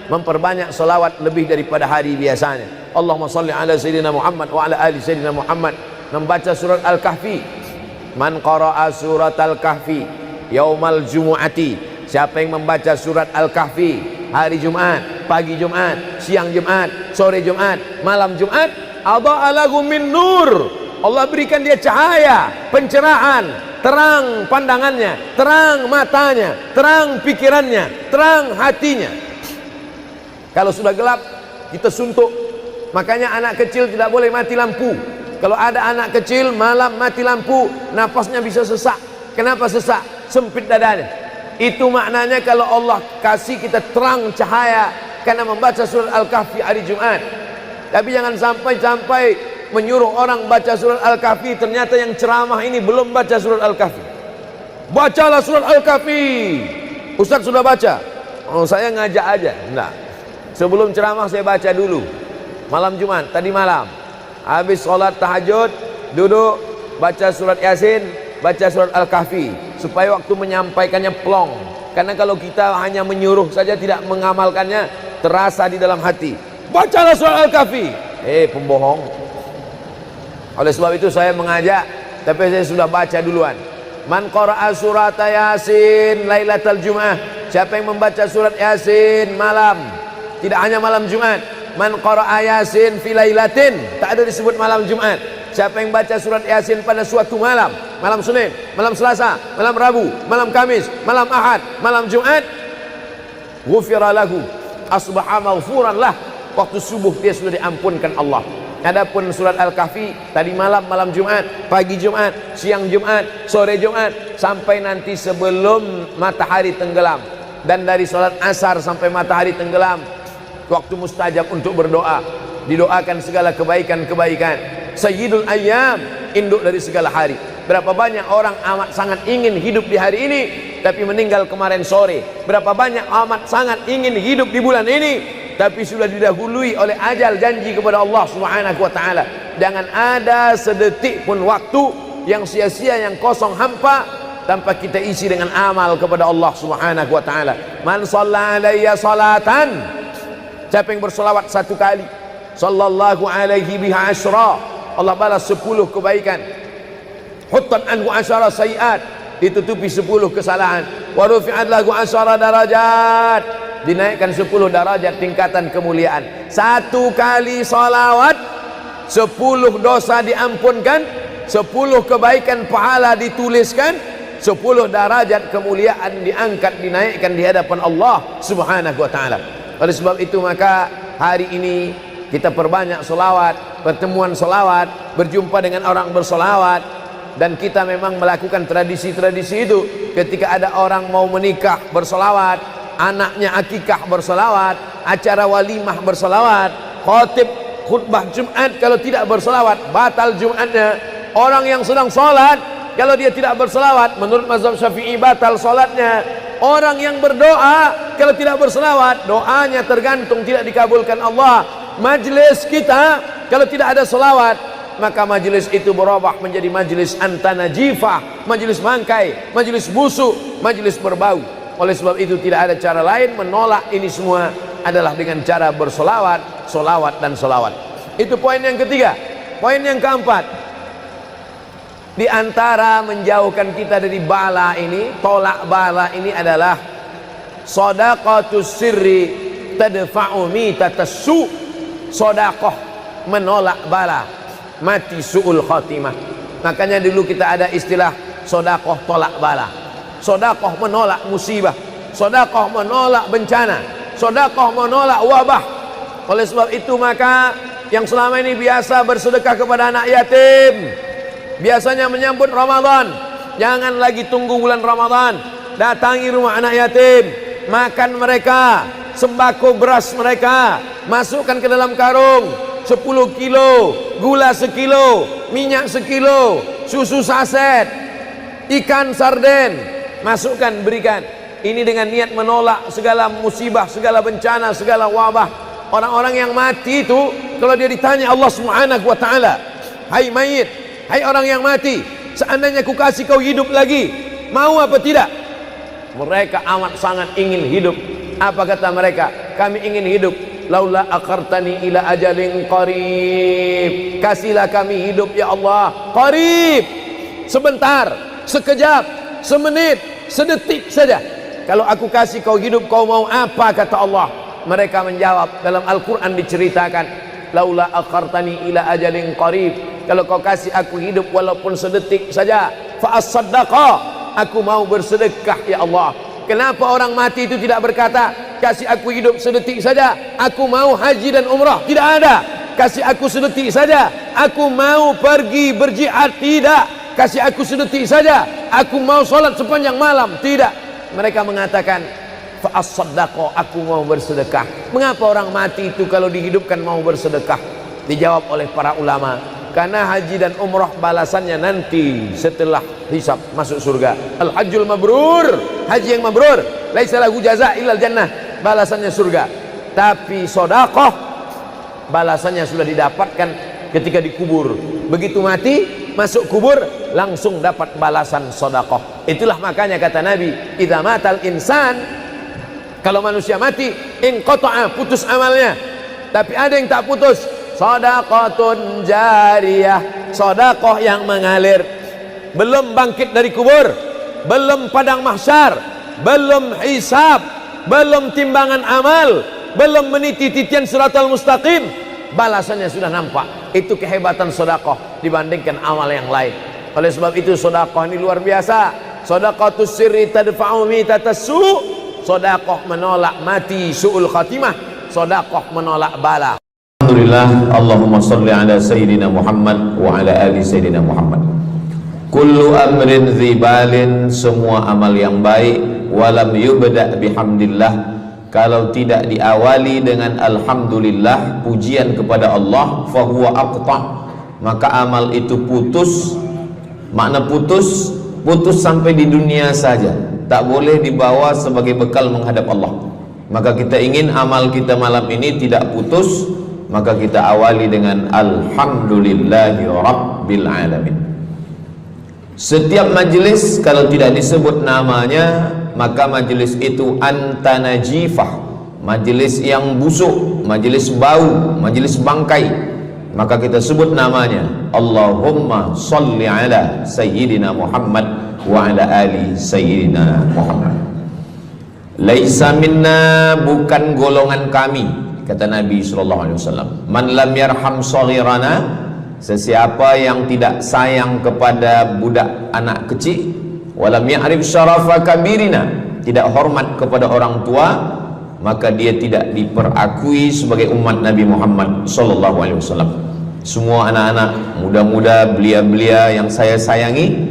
memperbanyak salawat lebih daripada hari biasanya. Allahumma salli ala Sayyidina Muhammad wa ala ali Sayyidina Muhammad. Membaca surat Al-Kahfi. Man qara'a surat Al-Kahfi yaumal jumu'ati. Siapa yang membaca surat Al-Kahfi hari Jumat, pagi Jumat, siang Jumat, sore Jumat, malam Jumat, adha'a lahu min nur. Allah berikan dia cahaya, pencerahan, terang pandangannya, terang matanya, terang pikirannya, terang hatinya. Kalau sudah gelap, kita suntuk. Makanya anak kecil tidak boleh mati lampu. Kalau ada anak kecil malam mati lampu, nafasnya bisa sesak. Kenapa sesak? Sempit dadanya. Itu maknanya kalau Allah kasih kita terang cahaya karena membaca surat Al-Kahfi hari Jumat. Tapi jangan sampai menyuruh orang baca surat Al-Kahfi, ternyata yang ceramah ini belum baca surat Al-Kahfi. Bacalah surat Al-Kahfi. Ustaz sudah baca. Oh, saya ngajak aja. Enggak. Sebelum ceramah saya baca dulu. Malam Jumat, tadi malam. Habis sholat tahajud, duduk, baca surat Yasin, baca surat Al-Kahfi. Supaya waktu menyampaikannya plong. Karena kalau kita hanya menyuruh saja tidak mengamalkannya, terasa di dalam hati. Bacalah surat Al-Kahfi. Pembohong. Oleh sebab itu saya mengajak, tapi saya sudah baca duluan. Man qara'a surat Yasin lailatal Jum'ah. Siapa yang membaca surat Yasin malam, tidak hanya malam Jumat. Man qara'a Yasin fi lailatin, tak ada disebut malam Jumat. Siapa yang baca surat Yasin pada suatu malam, malam Senin, malam Selasa, malam Rabu, malam Kamis, malam Ahad, malam Jumat, ghufira lahu, asbaha maghfuran lah. Waktu subuh dia sudah diampunkan Allah. Adapun surat Al-Kahfi tadi malam, malam Jumat, pagi Jumat, siang Jumat, sore Jumat, sampai nanti sebelum matahari tenggelam. Dan dari salat asar sampai matahari tenggelam, waktu mustajab untuk berdoa, didoakan segala kebaikan-kebaikan. Sayyidul ayyam, induk dari segala hari. Berapa banyak orang amat sangat ingin hidup di hari ini tapi meninggal kemarin sore. Berapa banyak amat sangat ingin hidup di bulan ini tapi sudah didahului oleh ajal, janji kepada Allah Subhanahu wa taala. Jangan ada sedetik pun waktu yang sia-sia, yang kosong hampa tanpa kita isi dengan amal kepada Allah Subhanahu wa taala. Man shalla alayya salatan, siapa yang bersolawat satu kali, sallallahu alaihi biha asyra, Allah balas 10 kebaikan. Huttan anhu asyara sayiat, ditutupi 10 kesalahan. Wa rufi'at lahu asyara darajat, dinaikkan 10 darajat tingkatan kemuliaan. Satu kali salawat 10 dosa diampunkan, 10 kebaikan pahala dituliskan, 10 derajat kemuliaan diangkat, dinaikkan di hadapan Allah Subhanahu wa taala. Oleh sebab itu maka hari ini kita perbanyak selawat, pertemuan selawat, berjumpa dengan orang berselawat. Dan kita memang melakukan tradisi-tradisi itu. Ketika ada orang mau menikah berselawat, anaknya akikah berselawat, acara walimah berselawat, khotib khutbah Jumat kalau tidak berselawat batal Jumatnya. Orang yang sedang sholat kalau dia tidak berselawat menurut mazhab Syafi'i batal sholatnya. Orang yang berdoa kalau tidak berselawat doanya tergantung tidak dikabulkan Allah. Majlis kita kalau tidak ada selawat maka majlis itu berubah menjadi majlis antanajifah, majlis mangkai, majlis busuk, majlis berbau. Oleh sebab itu tidak ada cara lain menolak ini semua adalah dengan cara bersolawat, solawat dan solawat. Itu poin yang ketiga. Poin yang keempat, di antara menjauhkan kita dari bala ini, tolak bala ini adalah shadaqatus sirri tadfa'u mitatas su. Sedekah menolak bala, mati su'ul khatimah. Makanya dulu kita ada istilah sedekah tolak bala. Sedekah menolak musibah, sedekah menolak bencana, sedekah menolak wabah. Oleh sebab itu maka yang selama ini biasa bersedekah kepada anak yatim, biasanya menyambut Ramadan, jangan lagi tunggu bulan Ramadan, datangi rumah anak yatim, makan mereka, sembako beras mereka, masukkan ke dalam karung 10 kilo, gula sekilo, minyak sekilo, susu saset, ikan sarden, masukkan, berikan. Ini dengan niat menolak segala musibah, segala bencana, segala wabah. Orang-orang yang mati itu kalau dia ditanya Allah Subhanahu wa taala, hai mayit, hai orang yang mati, seandainya ku kasih kau hidup lagi, mau apa tidak? Mereka amat sangat ingin hidup. Apa kata mereka? Kami ingin hidup. Laula akhartani ila ajalin qarib, kasihlah kami hidup ya Allah qarib, sebentar, sekejap, semenit, sedetik saja. Kalau aku kasih kau hidup, kau mau apa? Kata Allah. Mereka menjawab, dalam Al-Quran diceritakan, laula akhartani ila ajalin qarib, kalau kau kasih aku hidup walaupun sedetik saja, fa as-saddaqa, aku mau bersedekah ya Allah. Kenapa orang mati itu tidak berkata, kasih aku hidup sedetik saja, aku mau haji dan umrah? Tidak ada. Kasih aku sedetik saja, aku mau pergi berjihad? Tidak. Kasih aku sedetik saja, aku mau sholat sepanjang malam? Tidak. Mereka mengatakan, fa as-saddaqa, aku mau bersedekah. Mengapa orang mati itu kalau dihidupkan mau bersedekah? Dijawab oleh para ulama, karena haji dan umrah balasannya nanti setelah hisab masuk surga. Al-hajjul mabrur, haji yang mabrur, laisa lahu jaza illal jannah, balasannya surga. Tapi sedekah balasannya sudah didapatkan ketika dikubur. Begitu mati masuk kubur langsung dapat balasan sedekah. Itulah makanya kata Nabi, idza matal insan, kalau manusia mati inqata'a, putus amalnya. Tapi ada yang tak putus, shadaqatun jariyah, sedekah yang mengalir. Belum bangkit dari kubur, belum padang mahsyar, belum hisab, belum timbangan amal, belum meniti titian siratal mustaqim, balasannya sudah nampak. Itu kehebatan sedekah dibandingkan amal yang lain. Oleh sebab itu sedekah ini luar biasa. Shadaqatus sirri tadfa'u mitatas su, sedekah menolak mati su'ul khatimah, sedekah menolak bala. Alhamdulillah, Allahumma salli ala Sayyidina Muhammad wa ala ali Sayyidina Muhammad. Kullu amrin zibalin, semua amal yang baik, walam yubda' bihamdillah, kalau tidak diawali dengan alhamdulillah, pujian kepada Allah, fahuwa aqta', maka amal itu putus. Makna putus, putus sampai di dunia saja, tak boleh dibawa sebagai bekal menghadap Allah. Maka kita ingin amal kita malam ini tidak putus, maka kita awali dengan alhamdulillahi rabbil alamin. Setiap majlis kalau tidak disebut namanya, maka majlis itu anta najifah, majlis yang busuk, majlis bau, majlis bangkai, maka kita sebut namanya Allahumma salli ala Sayyidina Muhammad wa ala ali Sayyidina Muhammad. Laisa minna, bukan golongan kami, kata Nabi SAW. Man lam yarham saghirana, sesiapa yang tidak sayang kepada budak anak kecil, walam ya'rif syarafa kabirina, tidak hormat kepada orang tua, maka dia tidak diperakui sebagai umat Nabi Muhammad SAW. Semua anak-anak muda-muda, belia-belia yang saya sayangi,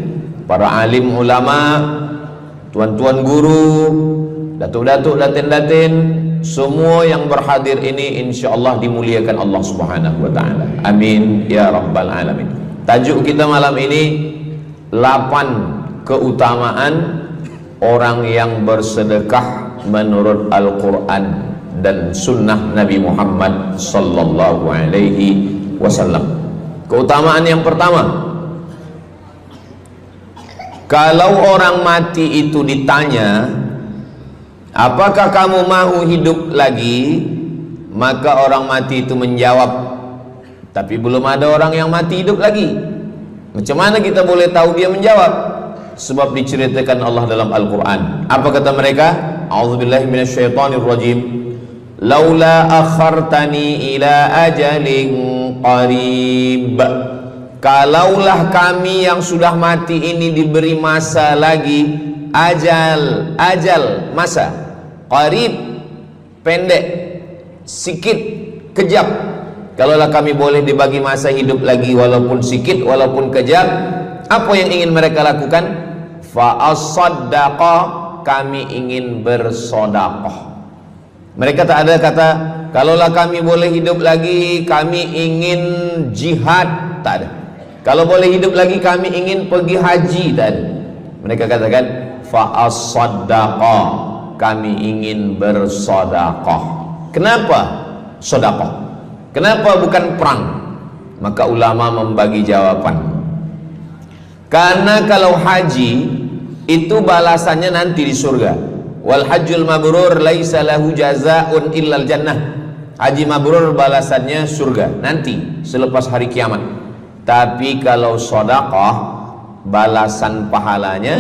para alim ulama, tuan-tuan guru, datuk-datuk, datin-datin, semua yang berhadir ini insyaallah dimuliakan Allah Subhanahu wa taala. Amin ya rabbal alamin. Tajuk kita malam ini 8 keutamaan orang yang bersedekah menurut Al-Qur'an dan sunnah Nabi Muhammad sallallahu alaihi wasallam. Keutamaan yang pertama, kalau orang mati itu ditanya, apakah kamu mau hidup lagi? Maka orang mati itu menjawab, tapi belum ada orang yang mati hidup lagi. Macam mana kita boleh tahu dia menjawab? Sebab diceritakan Allah dalam Al-Quran. Apa kata mereka? A'udzubillahi minasyaitonirrajim. Laula akhartani ila ajalin qarib. Kalaulah kami yang sudah mati ini diberi masa lagi, ajal masa, qarib pendek, sikit, kejap. Kalaulah kami boleh dibagi masa hidup lagi walaupun sikit, walaupun kejap, apa yang ingin mereka lakukan? Fa as-saddaqa, kami ingin bersodaqah. Mereka tak ada kata kalaulah kami boleh hidup lagi kami ingin jihad, tak ada. Kalau boleh hidup lagi kami ingin pergi haji, tak ada. Mereka katakan fa as-saddaqa, kami ingin bersodaqah. Kenapa sedekah? Kenapa bukan perang? Maka ulama membagi jawaban. Karena kalau haji itu balasannya nanti di surga. Wal hajjul mabrur laisa lahu jazaa'un illal jannah. Haji mabrur balasannya surga nanti selepas hari kiamat. Tapi kalau sedekah balasan pahalanya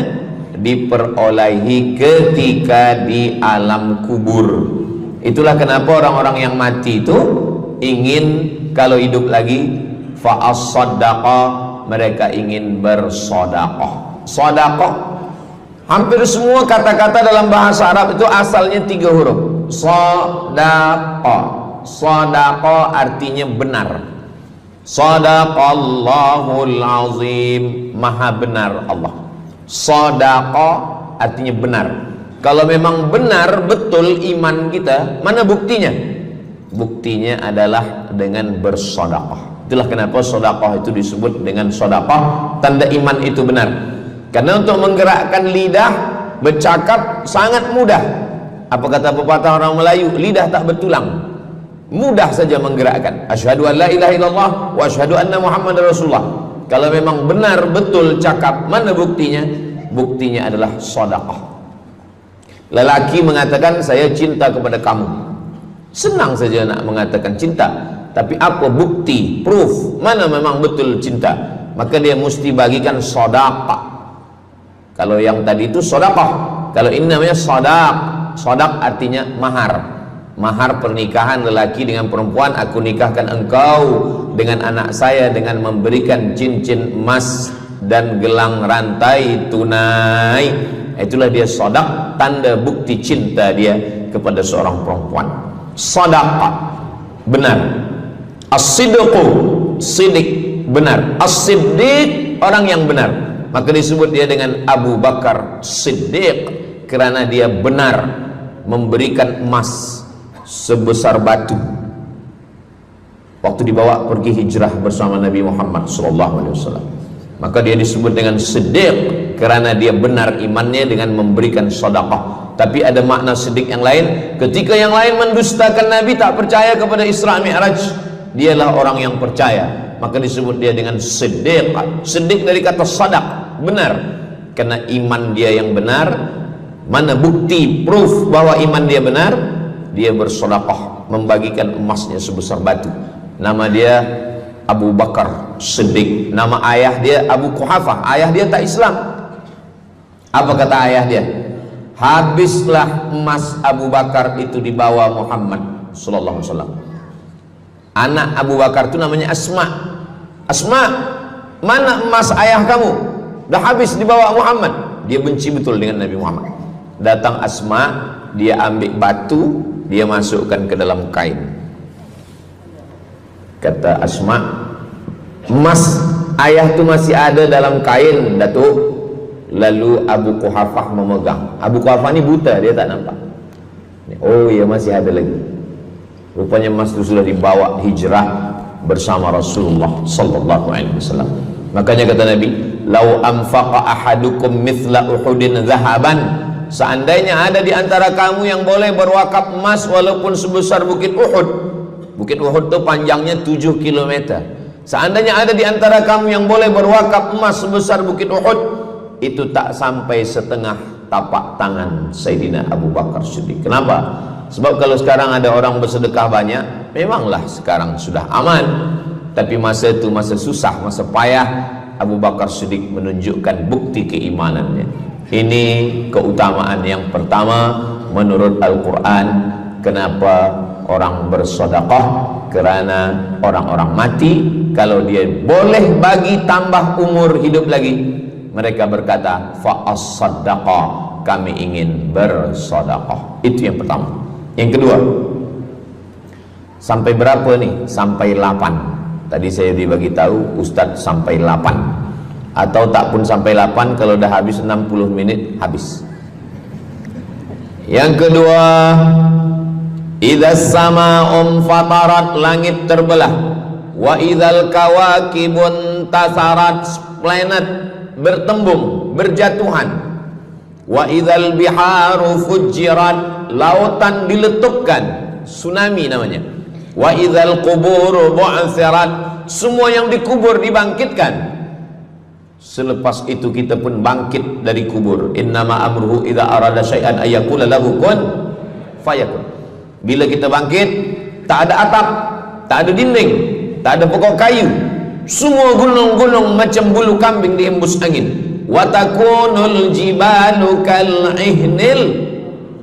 diperolehi ketika di alam kubur. Itulah kenapa orang-orang yang mati itu ingin kalau hidup lagi fa as-sadaqah, mereka ingin bersedekah. Sedekah, hampir semua kata-kata dalam bahasa Arab itu asalnya 3 huruf. Sedekah. Sedekah artinya benar. Shadaqallahul azim, maha benar Allah. Sedekah artinya benar. Kalau memang benar betul iman kita, mana buktinya? Buktinya adalah dengan bersedekah. Itulah kenapa sedekah itu disebut dengan sedekah, tanda iman itu benar. Karena untuk menggerakkan lidah bercakap sangat mudah. Apa kata pepatah orang Melayu? Lidah tak bertulang. Mudah saja menggerakkan. Asyhadu an la ilaha illallah wa asyhadu anna Muhammadar Rasulullah. Kalau memang benar betul cakap, mana buktinya? Buktinya adalah sedekah. Lelaki mengatakan saya cinta kepada kamu, senang saja nak mengatakan cinta, tapi apa bukti, proof, mana memang betul cinta? Maka dia mesti bagikan sedekah. Kalau yang tadi itu sedekah, kalau ini namanya sadaq. Sadaq artinya mahar. Mahar pernikahan lelaki dengan perempuan, aku nikahkan engkau dengan anak saya dengan memberikan cincin emas dan gelang rantai tunai. Itulah dia sedekah, tanda bukti cinta dia kepada seorang perempuan. Sedekah benar. As-sidqu, sidik, benar. As-siddiq, orang yang benar. Maka disebut dia dengan Abu Bakar Siddiq, kerana dia benar memberikan emas sebesar batu waktu dibawa pergi hijrah bersama Nabi Muhammad SAW. Maka dia disebut dengan Siddiq kerana dia benar imannya dengan memberikan sedekah. Tapi ada makna siddiq yang lain, ketika yang lain mendustakan Nabi, tak percaya kepada Isra Mi'raj, dialah orang yang percaya, maka disebut dia dengan Siddiq. Siddiq dari kata sadaq, benar, karena iman dia yang benar. Mana bukti, proof bahwa iman dia benar? Dia bersedekah, membagikan emasnya sebesar batu. Nama dia Abu Bakar Siddiq. Nama ayah dia Abu Quhafah. Ayah dia tak Islam. Apa kata ayah dia? Habislah emas Abu Bakar itu dibawa Muhammad sallallahu alaihi wasallam. Anak Abu Bakar itu namanya Asma. Asma, mana emas ayah kamu? Dah habis dibawa Muhammad. Dia benci betul dengan Nabi Muhammad. Datang Asma, dia ambil batu, dia masukkan ke dalam kain. Kata Asma, emas ayah tu masih ada dalam kain, Datuk. Lalu Abu Quhafah memegang. Abu Quhafah ni buta, dia tak nampak. Oh ya, masih ada lagi. Rupanya emas itu sudah dibawa hijrah bersama Rasulullah sallallahu alaihi wasallam. Makanya kata Nabi, "Lau anfaqa ahadukum mithla Uhudin zahaban." Seandainya ada di antara kamu yang boleh berwakaf emas walaupun sebesar Bukit Uhud. Bukit Uhud itu panjangnya 7 km. Seandainya ada di antara kamu yang boleh berwakaf emas sebesar Bukit Uhud, itu tak sampai setengah tapak tangan Sayyidina Abu Bakar Siddiq. Kenapa? Sebab kalau sekarang ada orang bersedekah banyak, memanglah sekarang sudah aman. Tapi masa itu masa susah, masa payah, Abu Bakar Siddiq menunjukkan bukti keimanannya. Ini keutamaan yang pertama menurut Al-Quran. Kenapa orang bersedekah? Kerana orang-orang mati, kalau dia boleh bagi tambah umur hidup lagi, mereka berkata, fa'as-saddaqa, kami ingin bersedekah. Itu yang pertama. Yang kedua, sampai berapa nih? Sampai 8. Tadi saya dibagi tahu Ustadz sampai 8, atau tak pun sampai 8, kalau dah habis 60 menit habis. Yang kedua, idzas sama'um fatarat, langit terbelah, wa idzal kawakibun tasarat, planet bertembung, berjatuhan, wa idzal biharu fujirat, lautan diletupkan, tsunami namanya, wa idzal qubur bu'athirat, semua yang dikubur dibangkitkan. Selepas itu kita pun bangkit dari kubur. Innama amruhu idza arada syai'an ayyakula lahu kun fayakun. Bila kita bangkit, tak ada atap, tak ada dinding, tak ada pokok kayu, semua gunung-gunung macam bulu kambing dihembus angin. Wa takunul jibalu kal ihnil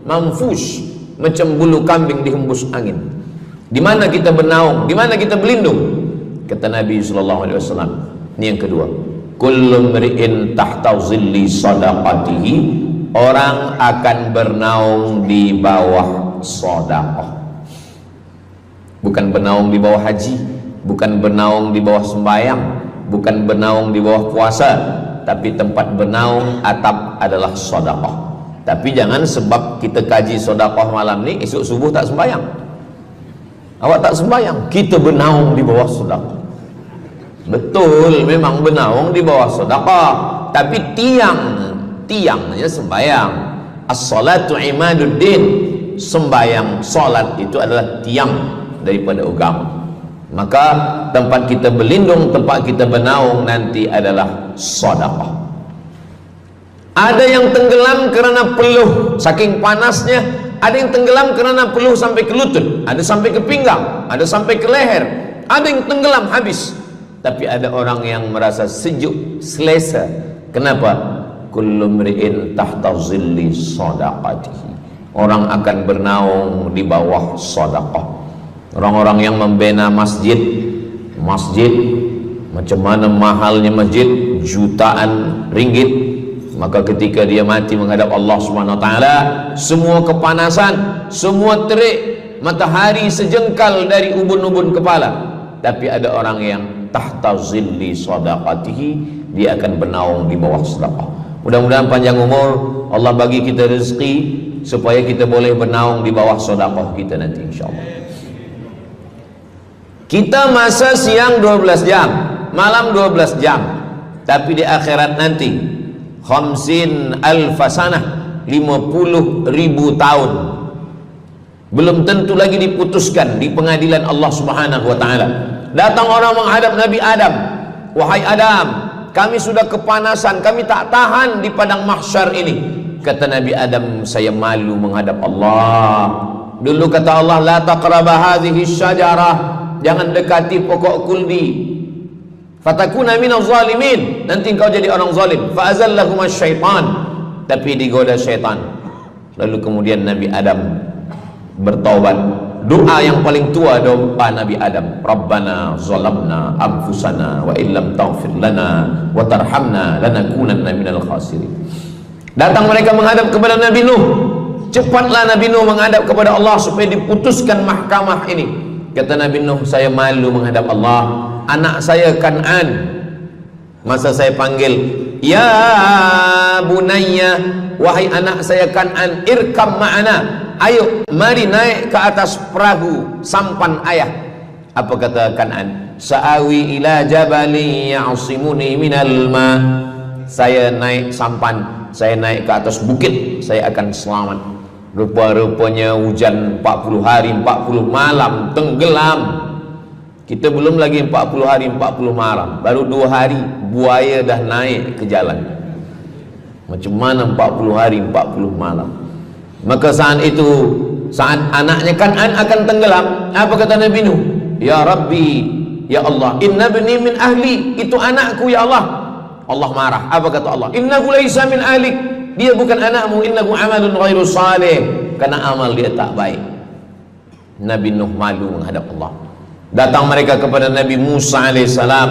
manfush, macam bulu kambing dihembus angin. Di mana kita bernaung? Di mana kita berlindung? Kata Nabi sallallahu alaihi wasallam. Ini yang kedua. Kullu mri'in tahta zilli sadaqatihi, orang akan bernaung di bawah sedekah. Bukan bernaung di bawah haji, bukan bernaung di bawah sembahyang, bukan bernaung di bawah puasa, tapi tempat bernaung atap adalah sedekah. Tapi jangan sebab kita kaji sedekah malam ni, esok subuh tak sembahyang. Awak tak sembahyang, kita bernaung di bawah sedekah. Betul, memang bernaung di bawah sedekah, tapi tiangnya sembahyang. As-salatu imaduddin, sembahyang, salat itu adalah tiang daripada agama. Maka tempat kita berlindung, tempat kita bernaung nanti adalah sedekah. Ada yang tenggelam kerana peluh saking panasnya, ada yang tenggelam kerana peluh sampai ke lutut, ada sampai ke pinggang, ada sampai ke leher, ada yang tenggelam habis. Tapi ada orang yang merasa sejuk, selesa. Kenapa? Kullu mri'in tahta zilli sadaqatihi, orang akan bernaung di bawah sedekah. Orang-orang yang membina masjid, macam mana mahalnya masjid, jutaan ringgit, maka ketika dia mati menghadap Allah Subhanahu wa taala, semua kepanasan, semua terik matahari sejengkal dari ubun-ubun kepala, tapi ada orang yang tahta zilli sadaqatihi, dia akan bernaung di bawah sedekah. Mudah-mudahan panjang umur, Allah bagi kita rezeki supaya kita boleh bernaung di bawah sedekah kita nanti insyaallah. Kita masa siang 12 jam, malam 12 jam, tapi di akhirat nanti 50 alfasanah, 50.000 tahun, belum tentu lagi diputuskan di pengadilan Allah Subhanahu wa taala. Datang orang menghadap Nabi Adam, wahai Adam, kami sudah kepanasan, kami tak tahan di padang mahsyar ini. Kata Nabi Adam, saya malu menghadap Allah. Dulu kata Allah, la taqraba hadhihi syajarah, jangan dekati pokok kuldi, fatakuna minaz zalimin, nanti engkau jadi orang zalim. Fa azallahuma syaitan, tapi digoda syaitan. Lalu kemudian Nabi Adam bertaubat. Doa yang paling tua doa Nabi Adam, Rabbana zalamna anfusana wa illam taghfir lana wa tarhamna lanakunanna minal khasirin. Datang mereka menghadap kepada Nabi Nuh. Cepatlah Nabi Nuh menghadap kepada Allah supaya diputuskan mahkamah ini. Kata Nabi Nuh, saya malu menghadap Allah. Anak saya Kan'an, masa saya panggil, ya bunayya, wahai anak saya Kan'an, irkam ma'ana, ayo mari naik ke atas perahu sampan ayah. Apa kata Kan'an? Sa'awi ila jabali ya'asimuni minal ma, saya naik sampan, saya naik ke atas bukit, saya akan selamat. Rupa-rupanya hujan 40 hari 40 malam, tenggelam. Kita belum lagi 40 hari 40 malam, baru 2 hari buaya dah naik ke jalan. Macam mana 40 hari 40 malam? Maka saat itu, saat anaknya Kan'an akan tenggelam, apa kata Nabi Nuh? Ya Rabbi, ya Allah, inna bni min ahli, itu anakku ya Allah. Allah marah. Apa kata Allah? Innahu laisa min ahlik, dia bukan anakmu. Innahu amalun ghairu salih, karena amal dia tak baik. Nabi Nuh malu menghadap Allah. Datang mereka kepada Nabi Musa alaihissalam.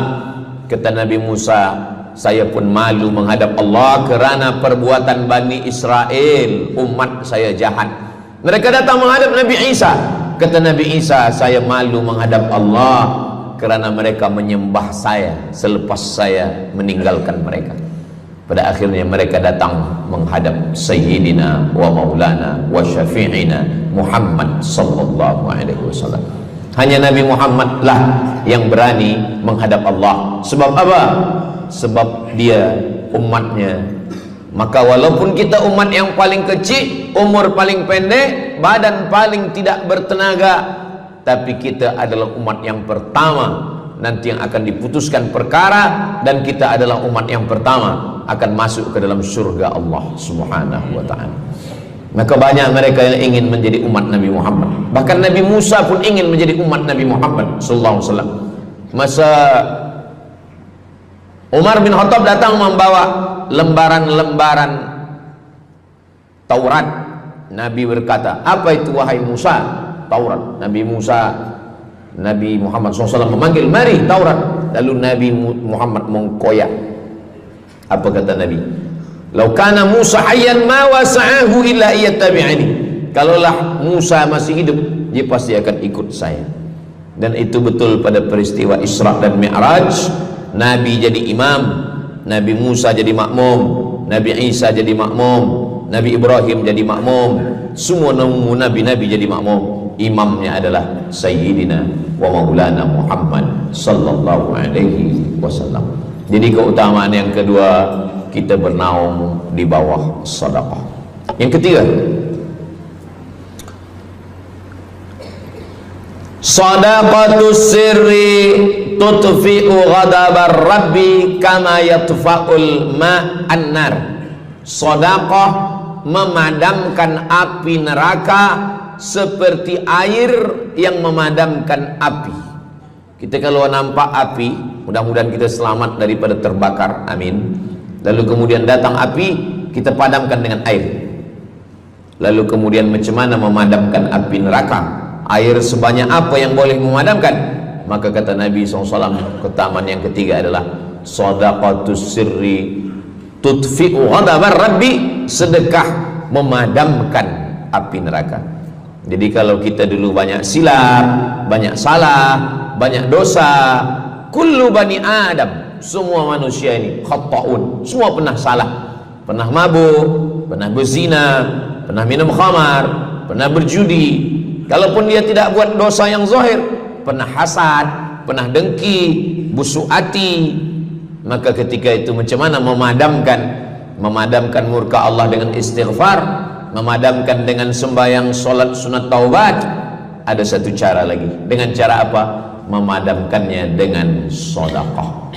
Kata Nabi Musa, saya pun malu menghadap Allah kerana perbuatan Bani Israel, umat saya jahat. Mereka datang menghadap Nabi Isa. Kata Nabi Isa, saya malu menghadap Allah kerana mereka menyembah saya selepas saya meninggalkan mereka. Pada akhirnya mereka datang menghadap Sayyidina wa Maulana wa Syafi'ina Muhammad sallallahu alaihi wasallam. Hanya Nabi Muhammad lah yang berani menghadap Allah. Sebab apa? Sebab dia umatnya. Maka walaupun kita umat yang paling kecil, umur paling pendek, badan paling tidak bertenaga, tapi kita adalah umat yang pertama nanti yang akan diputuskan perkara, dan kita adalah umat yang pertama akan masuk ke dalam surga Allah Subhanahu wa ta'ala. Maka banyak mereka yang ingin menjadi umat Nabi Muhammad. Bahkan Nabi Musa pun ingin menjadi umat Nabi Muhammad sallallahu alaihi wasallam. Masa Umar bin Khattab datang membawa lembaran-lembaran Taurat, Nabi berkata, apa itu wahai Musa? Taurat. Nabi Muhammad SAW memanggil, mari Taurat. Lalu Nabi Muhammad mengkoyak. Apa kata Nabi? Lau kana Musa hayyan ma wasa'ahu illa iyattabi'ani. Kalaulah Musa masih hidup, dia pasti akan ikut saya. Dan itu betul pada peristiwa Isra dan Mi'raj. Nabi jadi imam, Nabi Musa jadi makmum, Nabi Isa jadi makmum, Nabi Ibrahim jadi makmum, semua nabi-nabi jadi makmum. Imamnya adalah Sayyidina wa Maulana Muhammad sallallahu alaihi wasallam. Jadi keutamaan yang kedua, kita bernaung di bawah sedekah. Yang ketiga, sadaqatus sirri tutfi'u ghadabar rabbi kama yatfa'ul ma'an nar. Sedekah memadamkan api neraka seperti air yang memadamkan api. Kita kalau nampak api, mudah-mudahan kita selamat daripada terbakar, amin. Lalu kemudian datang api, kita padamkan dengan air. Lalu kemudian macam mana memadamkan api neraka? Air sebanyak apa yang boleh memadamkan? Maka kata Nabi SAW, keutamaan yang ketiga adalah sadaqatus sirri tutfi'u ghadabar rabbi, sedekah memadamkan api neraka. Jadi kalau kita dulu banyak silap, banyak salah, banyak dosa. Kullu bani Adam, semua manusia ini khata'un, semua pernah salah, pernah mabuk, pernah berzina, pernah minum khamar, pernah berjudi. Kalaupun dia tidak buat dosa yang zahir, pernah hasad, pernah dengki, busuk hati. Maka ketika itu macam mana memadamkan murka Allah dengan istighfar, memadamkan dengan sembahyang, solat, sunat, taubat? Ada satu cara lagi. Dengan cara apa? Memadamkannya dengan sedekah.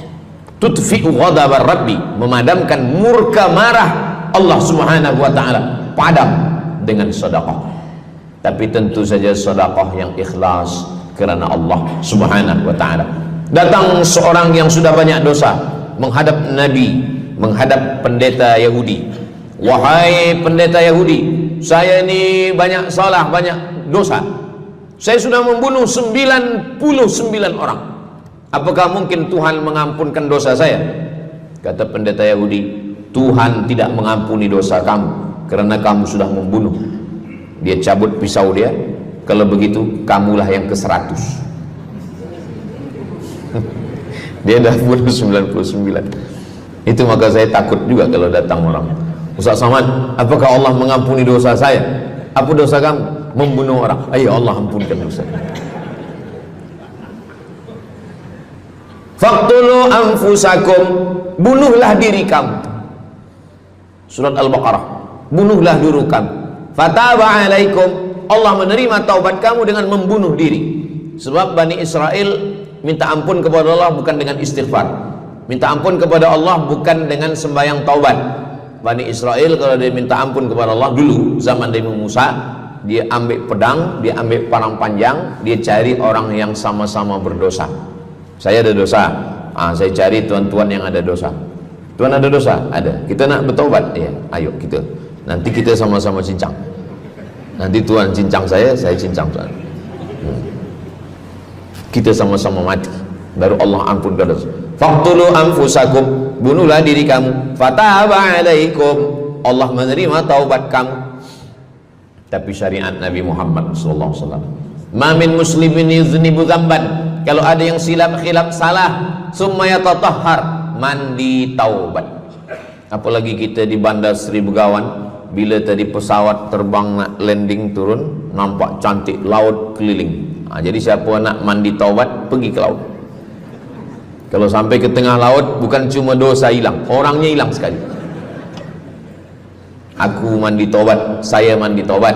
Tudfi'u ghadabar rabbi, memadamkan murka marah Allah Subhanahu wa taala, padam dengan sedekah. Tapi tentu saja sedekah yang ikhlas kerana Allah Subhanahu wa taala. Datang seorang yang sudah banyak dosa menghadap Nabi, menghadap pendeta Yahudi. Wahai pendeta Yahudi, saya ini banyak salah, banyak dosa. Saya sudah membunuh 99 orang. Apakah mungkin Tuhan mengampunkan dosa saya? Kata pendeta Yahudi, Tuhan tidak mengampuni dosa kamu kerana kamu sudah membunuh. Dia cabut pisau dia. Kalau begitu, kamulah yang ke-100. Dia dah bunuh 99. Itu maka saya takut juga kalau datang orang, Ustaz Samad, apakah Allah mengampuni dosa saya? Apa dosa kamu? Membunuh orang. Ayo Allah ampunkan dosa. Faqtulu anfusakum, bunuhlah diri kamu. Surat Al-Baqarah. Bunuhlah diri kamu. Fataba alaikum, Allah menerima taubat kamu dengan membunuh diri. Sebab Bani Israel minta ampun kepada Allah bukan dengan istighfar, minta ampun kepada Allah bukan dengan sembahyang taubat. Bani Israel kalau dia minta ampun kepada Allah dulu zaman Nabi Musa, dia ambil pedang, dia ambil parang panjang, dia cari orang yang sama-sama berdosa. Saya ada dosa, saya cari tuan-tuan yang ada dosa. Tuan ada dosa? Ada. Kita nak bertaubat? Ya, ayo kita. Nanti kita sama-sama cincang. Nanti tuan cincang saya cincang tuan. Kita sama-sama mati, baru Allah ampunkan dosa. Faqtulu anfusakum, bunuhlah diri kamu. Fataba alaikum, Allah menerima taubat kamu. Tapi syariat Nabi Muhammad sallallahu alaihi wasallam, ma min muslimin yuznibu dzamban, kalau ada yang silap khilaf salah, summa yatatahhar, mandi taubat. Apalagi kita di Bandar Seri Begawan, bila tadi pesawat terbang nak landing turun, nampak cantik laut keliling. Jadi siapa nak mandi taubat, pergi ke laut. Kalau sampai ke tengah laut, bukan cuma dosa hilang, orangnya hilang sekali. Aku mandi taubat, saya mandi taubat.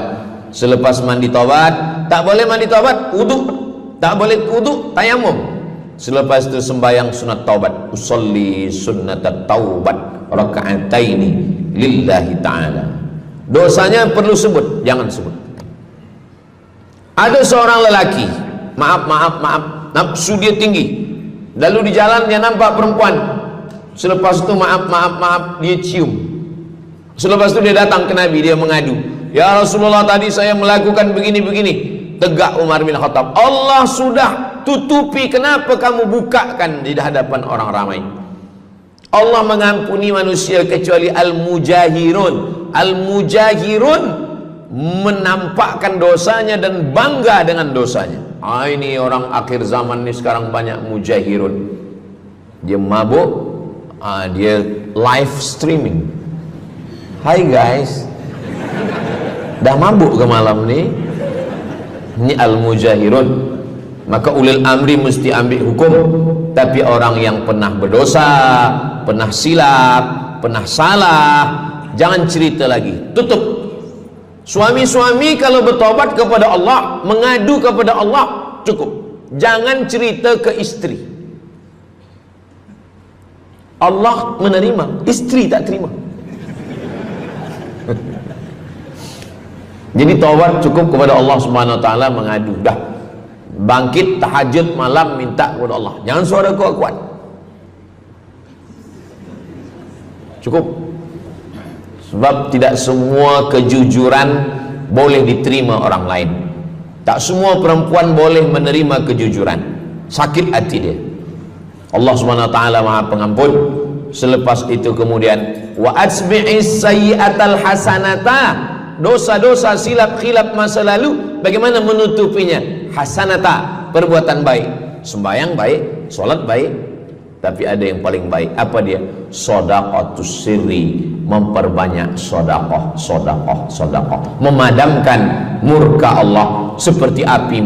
Selepas mandi taubat, tak boleh mandi taubat, wudu. Tak boleh wudu, tayamum. Selepas itu sembahyang sunat taubat. Usolli sunnatat taubat raka'ataini lillahi ta'ala. Dosanya perlu sebut, jangan sebut. Ada seorang lelaki, maaf, nafsu dia tinggi. Lalu di jalan dia nampak perempuan. Selepas itu maaf, dia cium. Selepas itu dia datang ke Nabi, dia mengadu, ya Rasulullah, tadi saya melakukan begini-begini. Tegak Umar bin Khattab, Allah sudah tutupi, kenapa kamu bukakan di hadapan orang ramai? Allah mengampuni manusia kecuali al-mujahirun. Al-mujahirun menampakkan dosanya dan bangga dengan dosanya. Ini orang akhir zaman ni sekarang banyak mujahirun. Dia mabuk, dia live streaming. Hai guys, dah mabuk ke malam ni? Ini al-mujahirun. Maka ulil amri mesti ambil hukum. Tapi orang yang pernah berdosa, pernah silap, pernah salah, jangan cerita lagi, tutup. Suami-suami kalau bertobat kepada Allah, mengadu kepada Allah, cukup. Jangan cerita ke istri. Allah menerima, istri tak terima. Jadi taubat cukup kepada Allah Subhanahu wa taala, mengadu dah. Bangkit tahajud malam minta kepada Allah. Jangan suara kuat-kuat. Cukup. Sebab tidak semua kejujuran boleh diterima orang lain. Tak semua perempuan boleh menerima kejujuran. Sakit hati dia. Allah Subhanahu wa taala Maha Pengampun. Selepas itu kemudian wa asbi'is sayyi'atal hasanata, dosa-dosa silap khilaf masa lalu bagaimana menutupinya? Hasanata, perbuatan baik. sembahyang baik, sholat baik, tapi ada yang paling baik. Apa dia? Shadaqatus sirri, memperbanyak sedekah, memadamkan murka Allah seperti api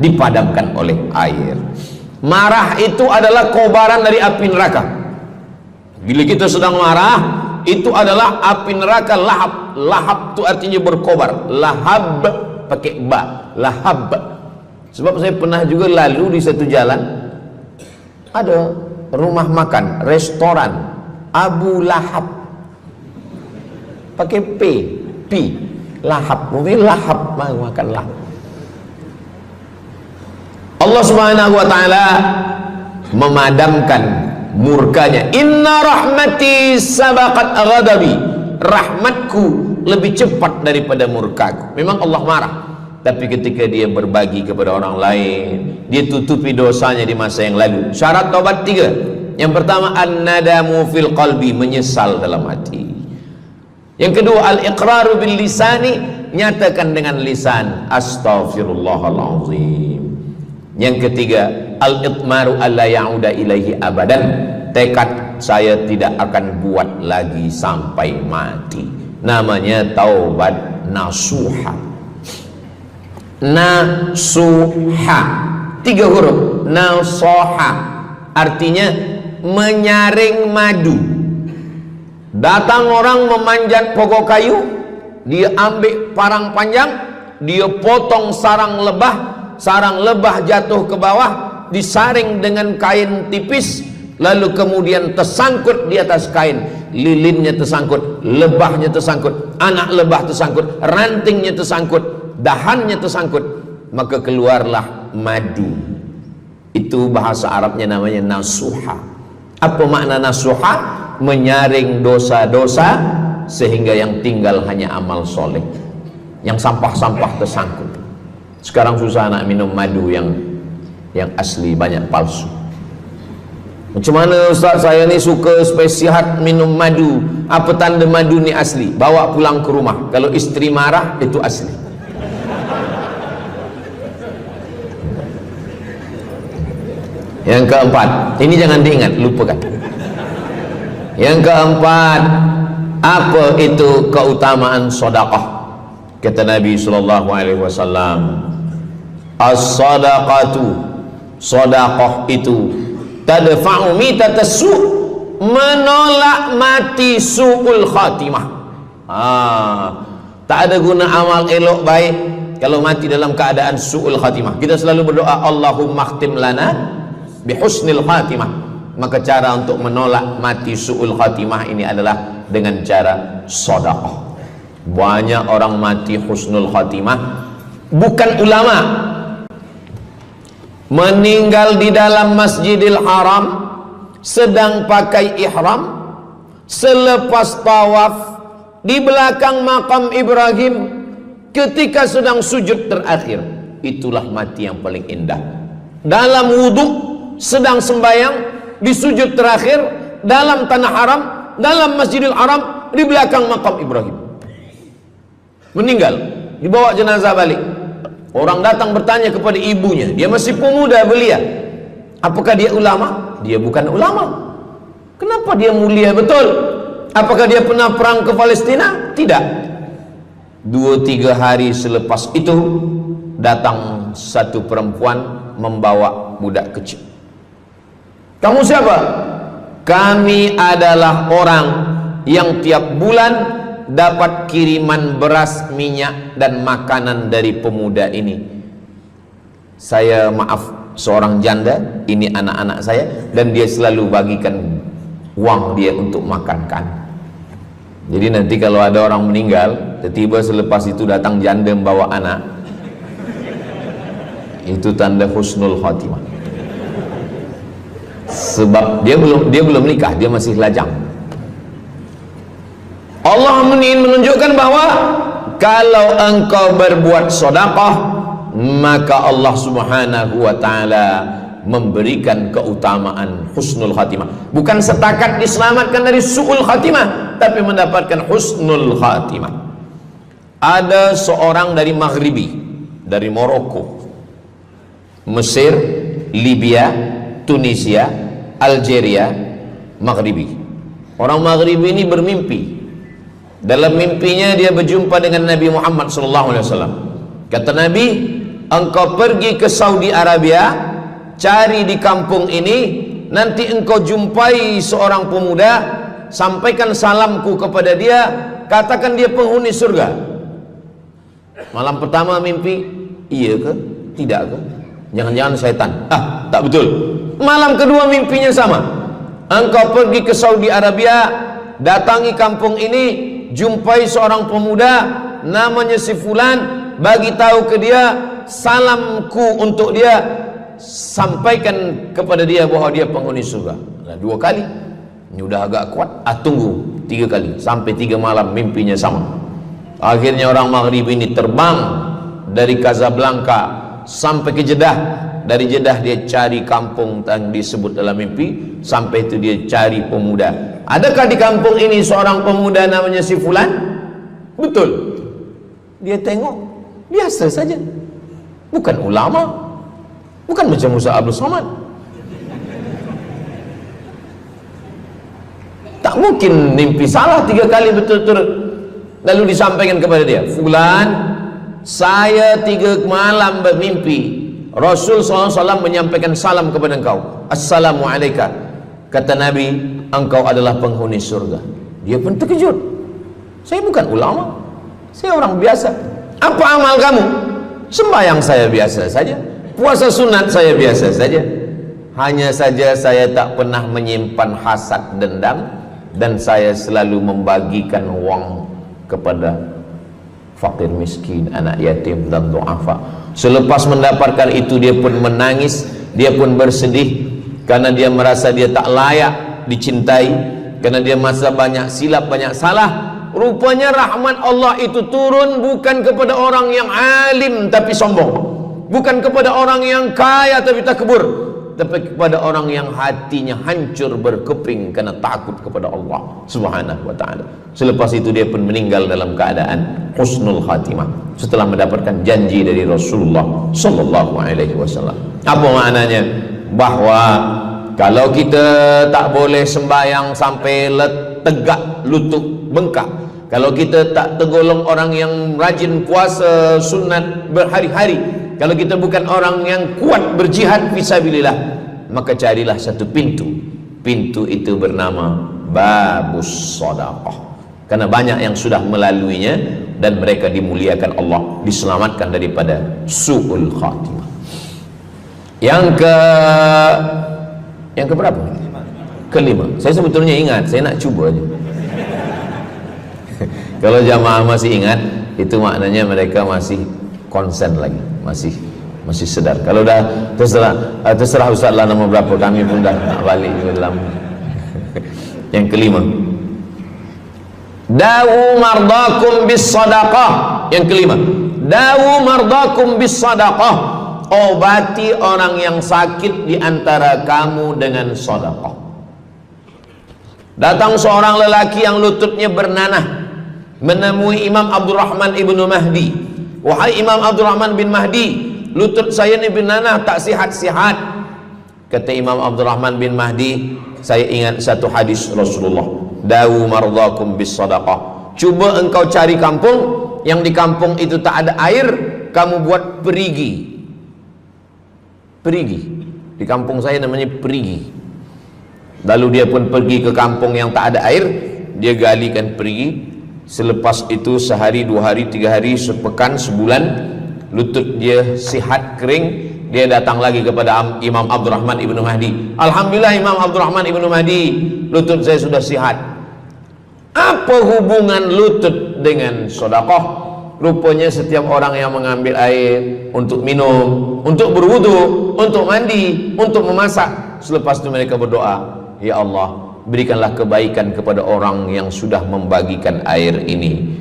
dipadamkan oleh air. Marah itu adalah kobaran dari api neraka. Bila kita sedang marah, itu adalah api neraka lahab. Lahab itu artinya berkobar. Lahab pakai ba, lahab. Sebab saya pernah juga lalu di satu jalan, ada rumah makan, restoran Abu Lahab, pakai P, lahab, mungkin lahab, makan lahab. Allah Subhanahu wa taala memadamkan murkanya. Inna rahmati sabaqat ghadabi, rahmatku lebih cepat daripada murkaku. Memang Allah marah, tapi ketika dia berbagi kepada orang lain, dia tutupi dosanya di masa yang lalu. Syarat taubat 3. Yang pertama, an-nadamu fil qalbi, menyesal dalam hati. Yang kedua, al-iqraru bil lisani, nyatakan dengan lisan, astaghfirullahalazim. Yang ketiga, al-itmaru alla ya'uda ilaihi abadan, tekad saya tidak akan buat lagi sampai mati. Namanya taubat nasuha. Nasuha 3 huruf. Nasoha artinya menyaring madu. Datang orang memanjat pokok kayu, dia ambil parang panjang, dia potong sarang lebah jatuh ke bawah, disaring dengan kain tipis, lalu kemudian tersangkut di atas kain, lilinnya tersangkut, lebahnya tersangkut, anak lebah tersangkut, rantingnya tersangkut, dahannya tersangkut, maka keluarlah madu. Itu bahasa Arabnya namanya nasuha. Apa makna nasuha? Menyaring dosa-dosa sehingga yang tinggal hanya amal soleh, yang sampah-sampah tersangkut. Sekarang susah nak minum madu yang asli, banyak palsu. Macam mana Ustaz, saya ni suka spesial minum madu, apa tanda madu ni asli? Bawa pulang ke rumah, kalau istri marah itu asli. Yang keempat, ini jangan diingat, lupakan. Yang keempat, apa itu keutamaan sedekah? Kata Nabi sallallahu alaihi wasallam, as-sadaqatu, sedekah itu tadfa'u mitatas su', menolak mati su'ul khatimah. Tak ada guna amal elok baik kalau mati dalam keadaan su'ul khatimah. Kita selalu berdoa, Allahumma khtim lana bihusnil khatimah. Maka cara untuk menolak mati su'ul khatimah ini adalah dengan cara sedekah. Banyak orang mati husnul khatimah, bukan ulama, meninggal di dalam Masjidil Haram sedang pakai ihram, selepas tawaf di belakang makam Ibrahim ketika sedang sujud terakhir. Itulah mati yang paling indah. Dalam wudhu sedang sembahyang, di sujud terakhir dalam tanah haram, dalam Masjidil Haram, di belakang makam Ibrahim. Meninggal, dibawa jenazah balik. Orang datang bertanya kepada ibunya, dia masih pemuda belia, apakah dia ulama? Dia bukan ulama. Kenapa dia mulia betul? Apakah dia pernah perang ke Palestina? Tidak. 2-3 hari selepas itu datang satu perempuan membawa budak kecil. Kamu siapa? Kami adalah orang yang tiap bulan dapat kiriman beras, minyak dan makanan dari pemuda ini. Saya maaf, seorang janda, ini anak-anak saya, dan dia selalu bagikan uang dia untuk makankan. Jadi nanti kalau ada orang meninggal, tiba-tiba selepas itu datang janda membawa anak, itu tanda husnul khatimah. Sebab dia belum nikah, dia masih lajang. Allah ingin menunjukkan bahwa kalau engkau berbuat sedekah, maka Allah Subhanahu wa taala memberikan keutamaan husnul khatimah. Bukan setakat diselamatkan dari su'ul khatimah, tapi mendapatkan husnul khatimah. Ada seorang dari Maghribi, dari Maroko, Mesir, Libya, Tunisia, Algeria, Maghribi. Orang Maghribi ini bermimpi. Dalam mimpinya dia berjumpa dengan Nabi Muhammad SAW. Kata Nabi, engkau pergi ke Saudi Arabia, cari di kampung ini, nanti engkau jumpai seorang pemuda, sampaikan salamku kepada dia, katakan dia penghuni surga. Malam pertama mimpi, iya ke? Tidak ke? Jangan-jangan syaitan. Tak betul. Malam kedua mimpinya sama. Engkau pergi ke Saudi Arabia, datangi kampung ini, jumpai seorang pemuda namanya si fulan, bagi tahu ke dia, salamku untuk dia, sampaikan kepada dia bahwa dia penghuni surga. Nah, 2 kali. Ini udah agak kuat. Tunggu 3 kali, sampai 3 malam mimpinya sama. Akhirnya orang Maghrib ini terbang dari Casablanca sampai ke Jeddah. Dari Jeddah dia cari kampung yang disebut dalam mimpi. Sampai itu dia cari pemuda. Adakah di kampung ini seorang pemuda namanya si fulan? Betul. Dia tengok biasa saja, bukan ulama, bukan macam Musa Abdul Somad. Tak mungkin mimpi salah 3 kali betul-betul. Lalu disampaikan kepada dia, fulan, saya 3 malam bermimpi Rasul SAW menyampaikan salam kepada engkau, Assalamualaikum. Kata Nabi, engkau adalah penghuni surga. Dia pun terkejut. Saya bukan ulama, saya orang biasa. Apa amal kamu? Sembahyang saya biasa saja, puasa sunat saya biasa saja. Hanya saja saya tak pernah menyimpan hasad dendam, dan saya selalu membagikan uang kepada fakir miskin, anak yatim dan du'afa. Selepas mendapatkan itu dia pun menangis, dia pun bersedih karena dia merasa dia tak layak dicintai, karena dia masa banyak silap, banyak salah. Rupanya rahmat Allah itu turun bukan kepada orang yang alim tapi sombong, bukan kepada orang yang kaya tapi takbur, tapi kepada orang yang hatinya hancur berkeping karena takut kepada Allah Subhanahu wa ta'ala. Selepas itu dia pun meninggal dalam keadaan husnul khatimah setelah mendapatkan janji dari Rasulullah sallallahu alaihi wasallam. Apa maknanya? Bahwa kalau kita tak boleh sembahyang sampai tegak lutut bengkak, kalau kita tak tergolong orang yang rajin puasa sunat berhari-hari, kalau kita bukan orang yang kuat berjihad fisabilillah, maka carilah satu pintu. Pintu itu bernama babus sedekah. Karena banyak yang sudah melaluinya dan mereka dimuliakan Allah, diselamatkan daripada su'ul khatimah. Yang keberapa? Kelima. Saya sebetulnya ingat, saya nak cuba aja. Kalau jamaah masih ingat, itu maknanya mereka masih konsen lagi, masih sedar. Kalau dah terserah Ustaz lah nama berapa, kami pun dah tak balik dalam. Yang kelima, dawu mardakum bis sadaqah. Yang kelima, dawu mardakum bis sadaqah. Obati orang yang sakit di antara kamu dengan sedekah. Datang seorang lelaki yang lututnya bernanah menemui Imam Abdurrahman ibnu Mahdi. Wahai Imam Abdurrahman bin Mahdi, lutut saya ni bernanah tak sihat-sihat. Kata Imam Abdurrahman bin Mahdi, saya ingat satu hadis Rasulullah, dawu mardakum bis sadaqah. Cuba engkau cari kampung yang di kampung itu tak ada air, kamu buat perigi. Di kampung saya namanya perigi. Lalu dia pun pergi ke kampung yang tak ada air, dia galikan perigi. Selepas itu sehari, 2 hari, 3 hari, sepekan, sebulan, lutut dia sihat kering. Dia datang lagi kepada Imam Abdurrahman ibnu Mahdi. Alhamdulillah Imam Abdurrahman ibnu Mahdi, lutut saya sudah sihat. Apa hubungan lutut dengan sedekah? Rupanya setiap orang yang mengambil air untuk minum, untuk berwudu, untuk mandi, untuk memasak, selepas itu mereka berdoa, ya Allah, berikanlah kebaikan kepada orang yang sudah membagikan air ini.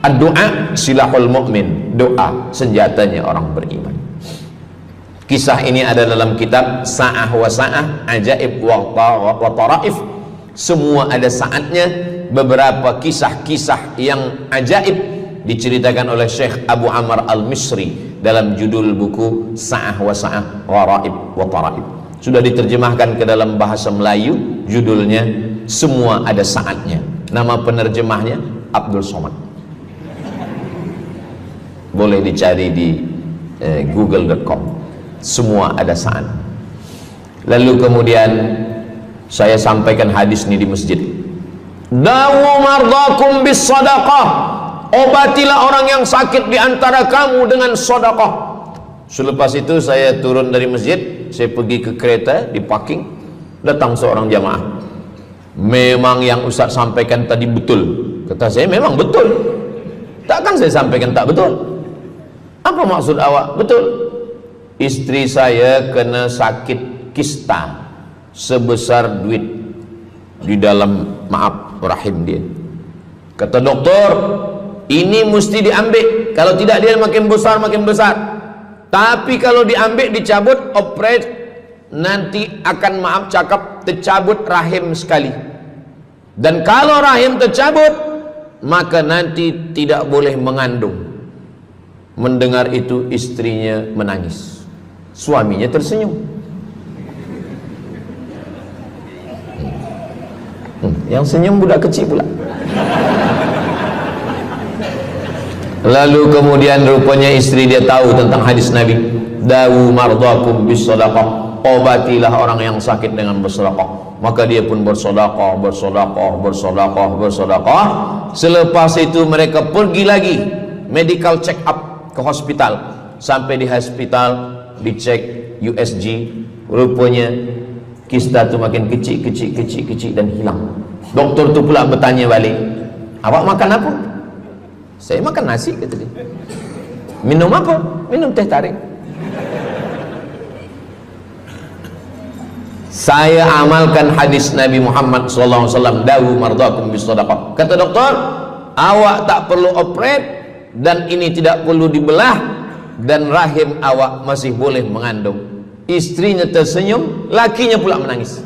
Ad-du'a silahul mu'min, doa senjatanya orang beriman. Kisah ini ada dalam kitab Sa'ah wa Sa'ah, Ajaib wa Taraif. Semua ada saatnya. Beberapa kisah-kisah yang ajaib diceritakan oleh Syekh Abu Amr al-Misri dalam judul buku Sa'ah wa Sa'ah Gharaib wa Taraib. Sudah diterjemahkan ke dalam bahasa Melayu, judulnya Semua Ada Saatnya. Nama penerjemahnya Abdul Somad. Boleh dicari di google.com. Semua ada saat. Lalu kemudian saya sampaikan hadis ini di masjid. Dawu mardakum bis sadaqah. Obatilah orang yang sakit di antara kamu dengan sedekah. Selepas itu saya turun dari masjid, saya pergi ke kereta, di parking, datang seorang jamaah. Memang yang Ustaz sampaikan tadi betul. Kata saya, memang betul. Takkan saya sampaikan tak betul? Apa maksud awak? Betul. Istri saya kena sakit kista sebesar duit di dalam, maaf, rahim dia. Kata doktor, ini mesti diambil, kalau tidak dia makin besar makin besar. Tapi kalau diambil, dicabut, operate, nanti akan, maaf cakap, tercabut rahim sekali. Dan kalau rahim tercabut, maka nanti tidak boleh mengandung. Mendengar itu istrinya menangis, suaminya tersenyum. Yang senyum budak kecil pula. Lalu kemudian rupanya istri dia tahu tentang hadis Nabi, dawu mardakum bis sadaqah, obatilah orang yang sakit dengan bersedekah. Maka dia pun bersedekah, bersedekah, bersedekah, bersedekah. Selepas itu mereka pergi lagi medical check up ke hospital. Sampai di hospital dicek USG, rupanya kista itu makin kecil, kecil, kecil, kecil dan hilang. Doktor tu pula bertanya balik, awak makan apa? Saya makan nasi, kata dia. Minum apa? Minum teh tarik. Saya amalkan hadis Nabi Muhammad SAW, dawu mardakum bis sadaqah. Kata doktor, awak tak perlu operate, dan ini tidak perlu dibelah, dan rahim awak masih boleh mengandung. Istrinya tersenyum, lakinya pula menangis.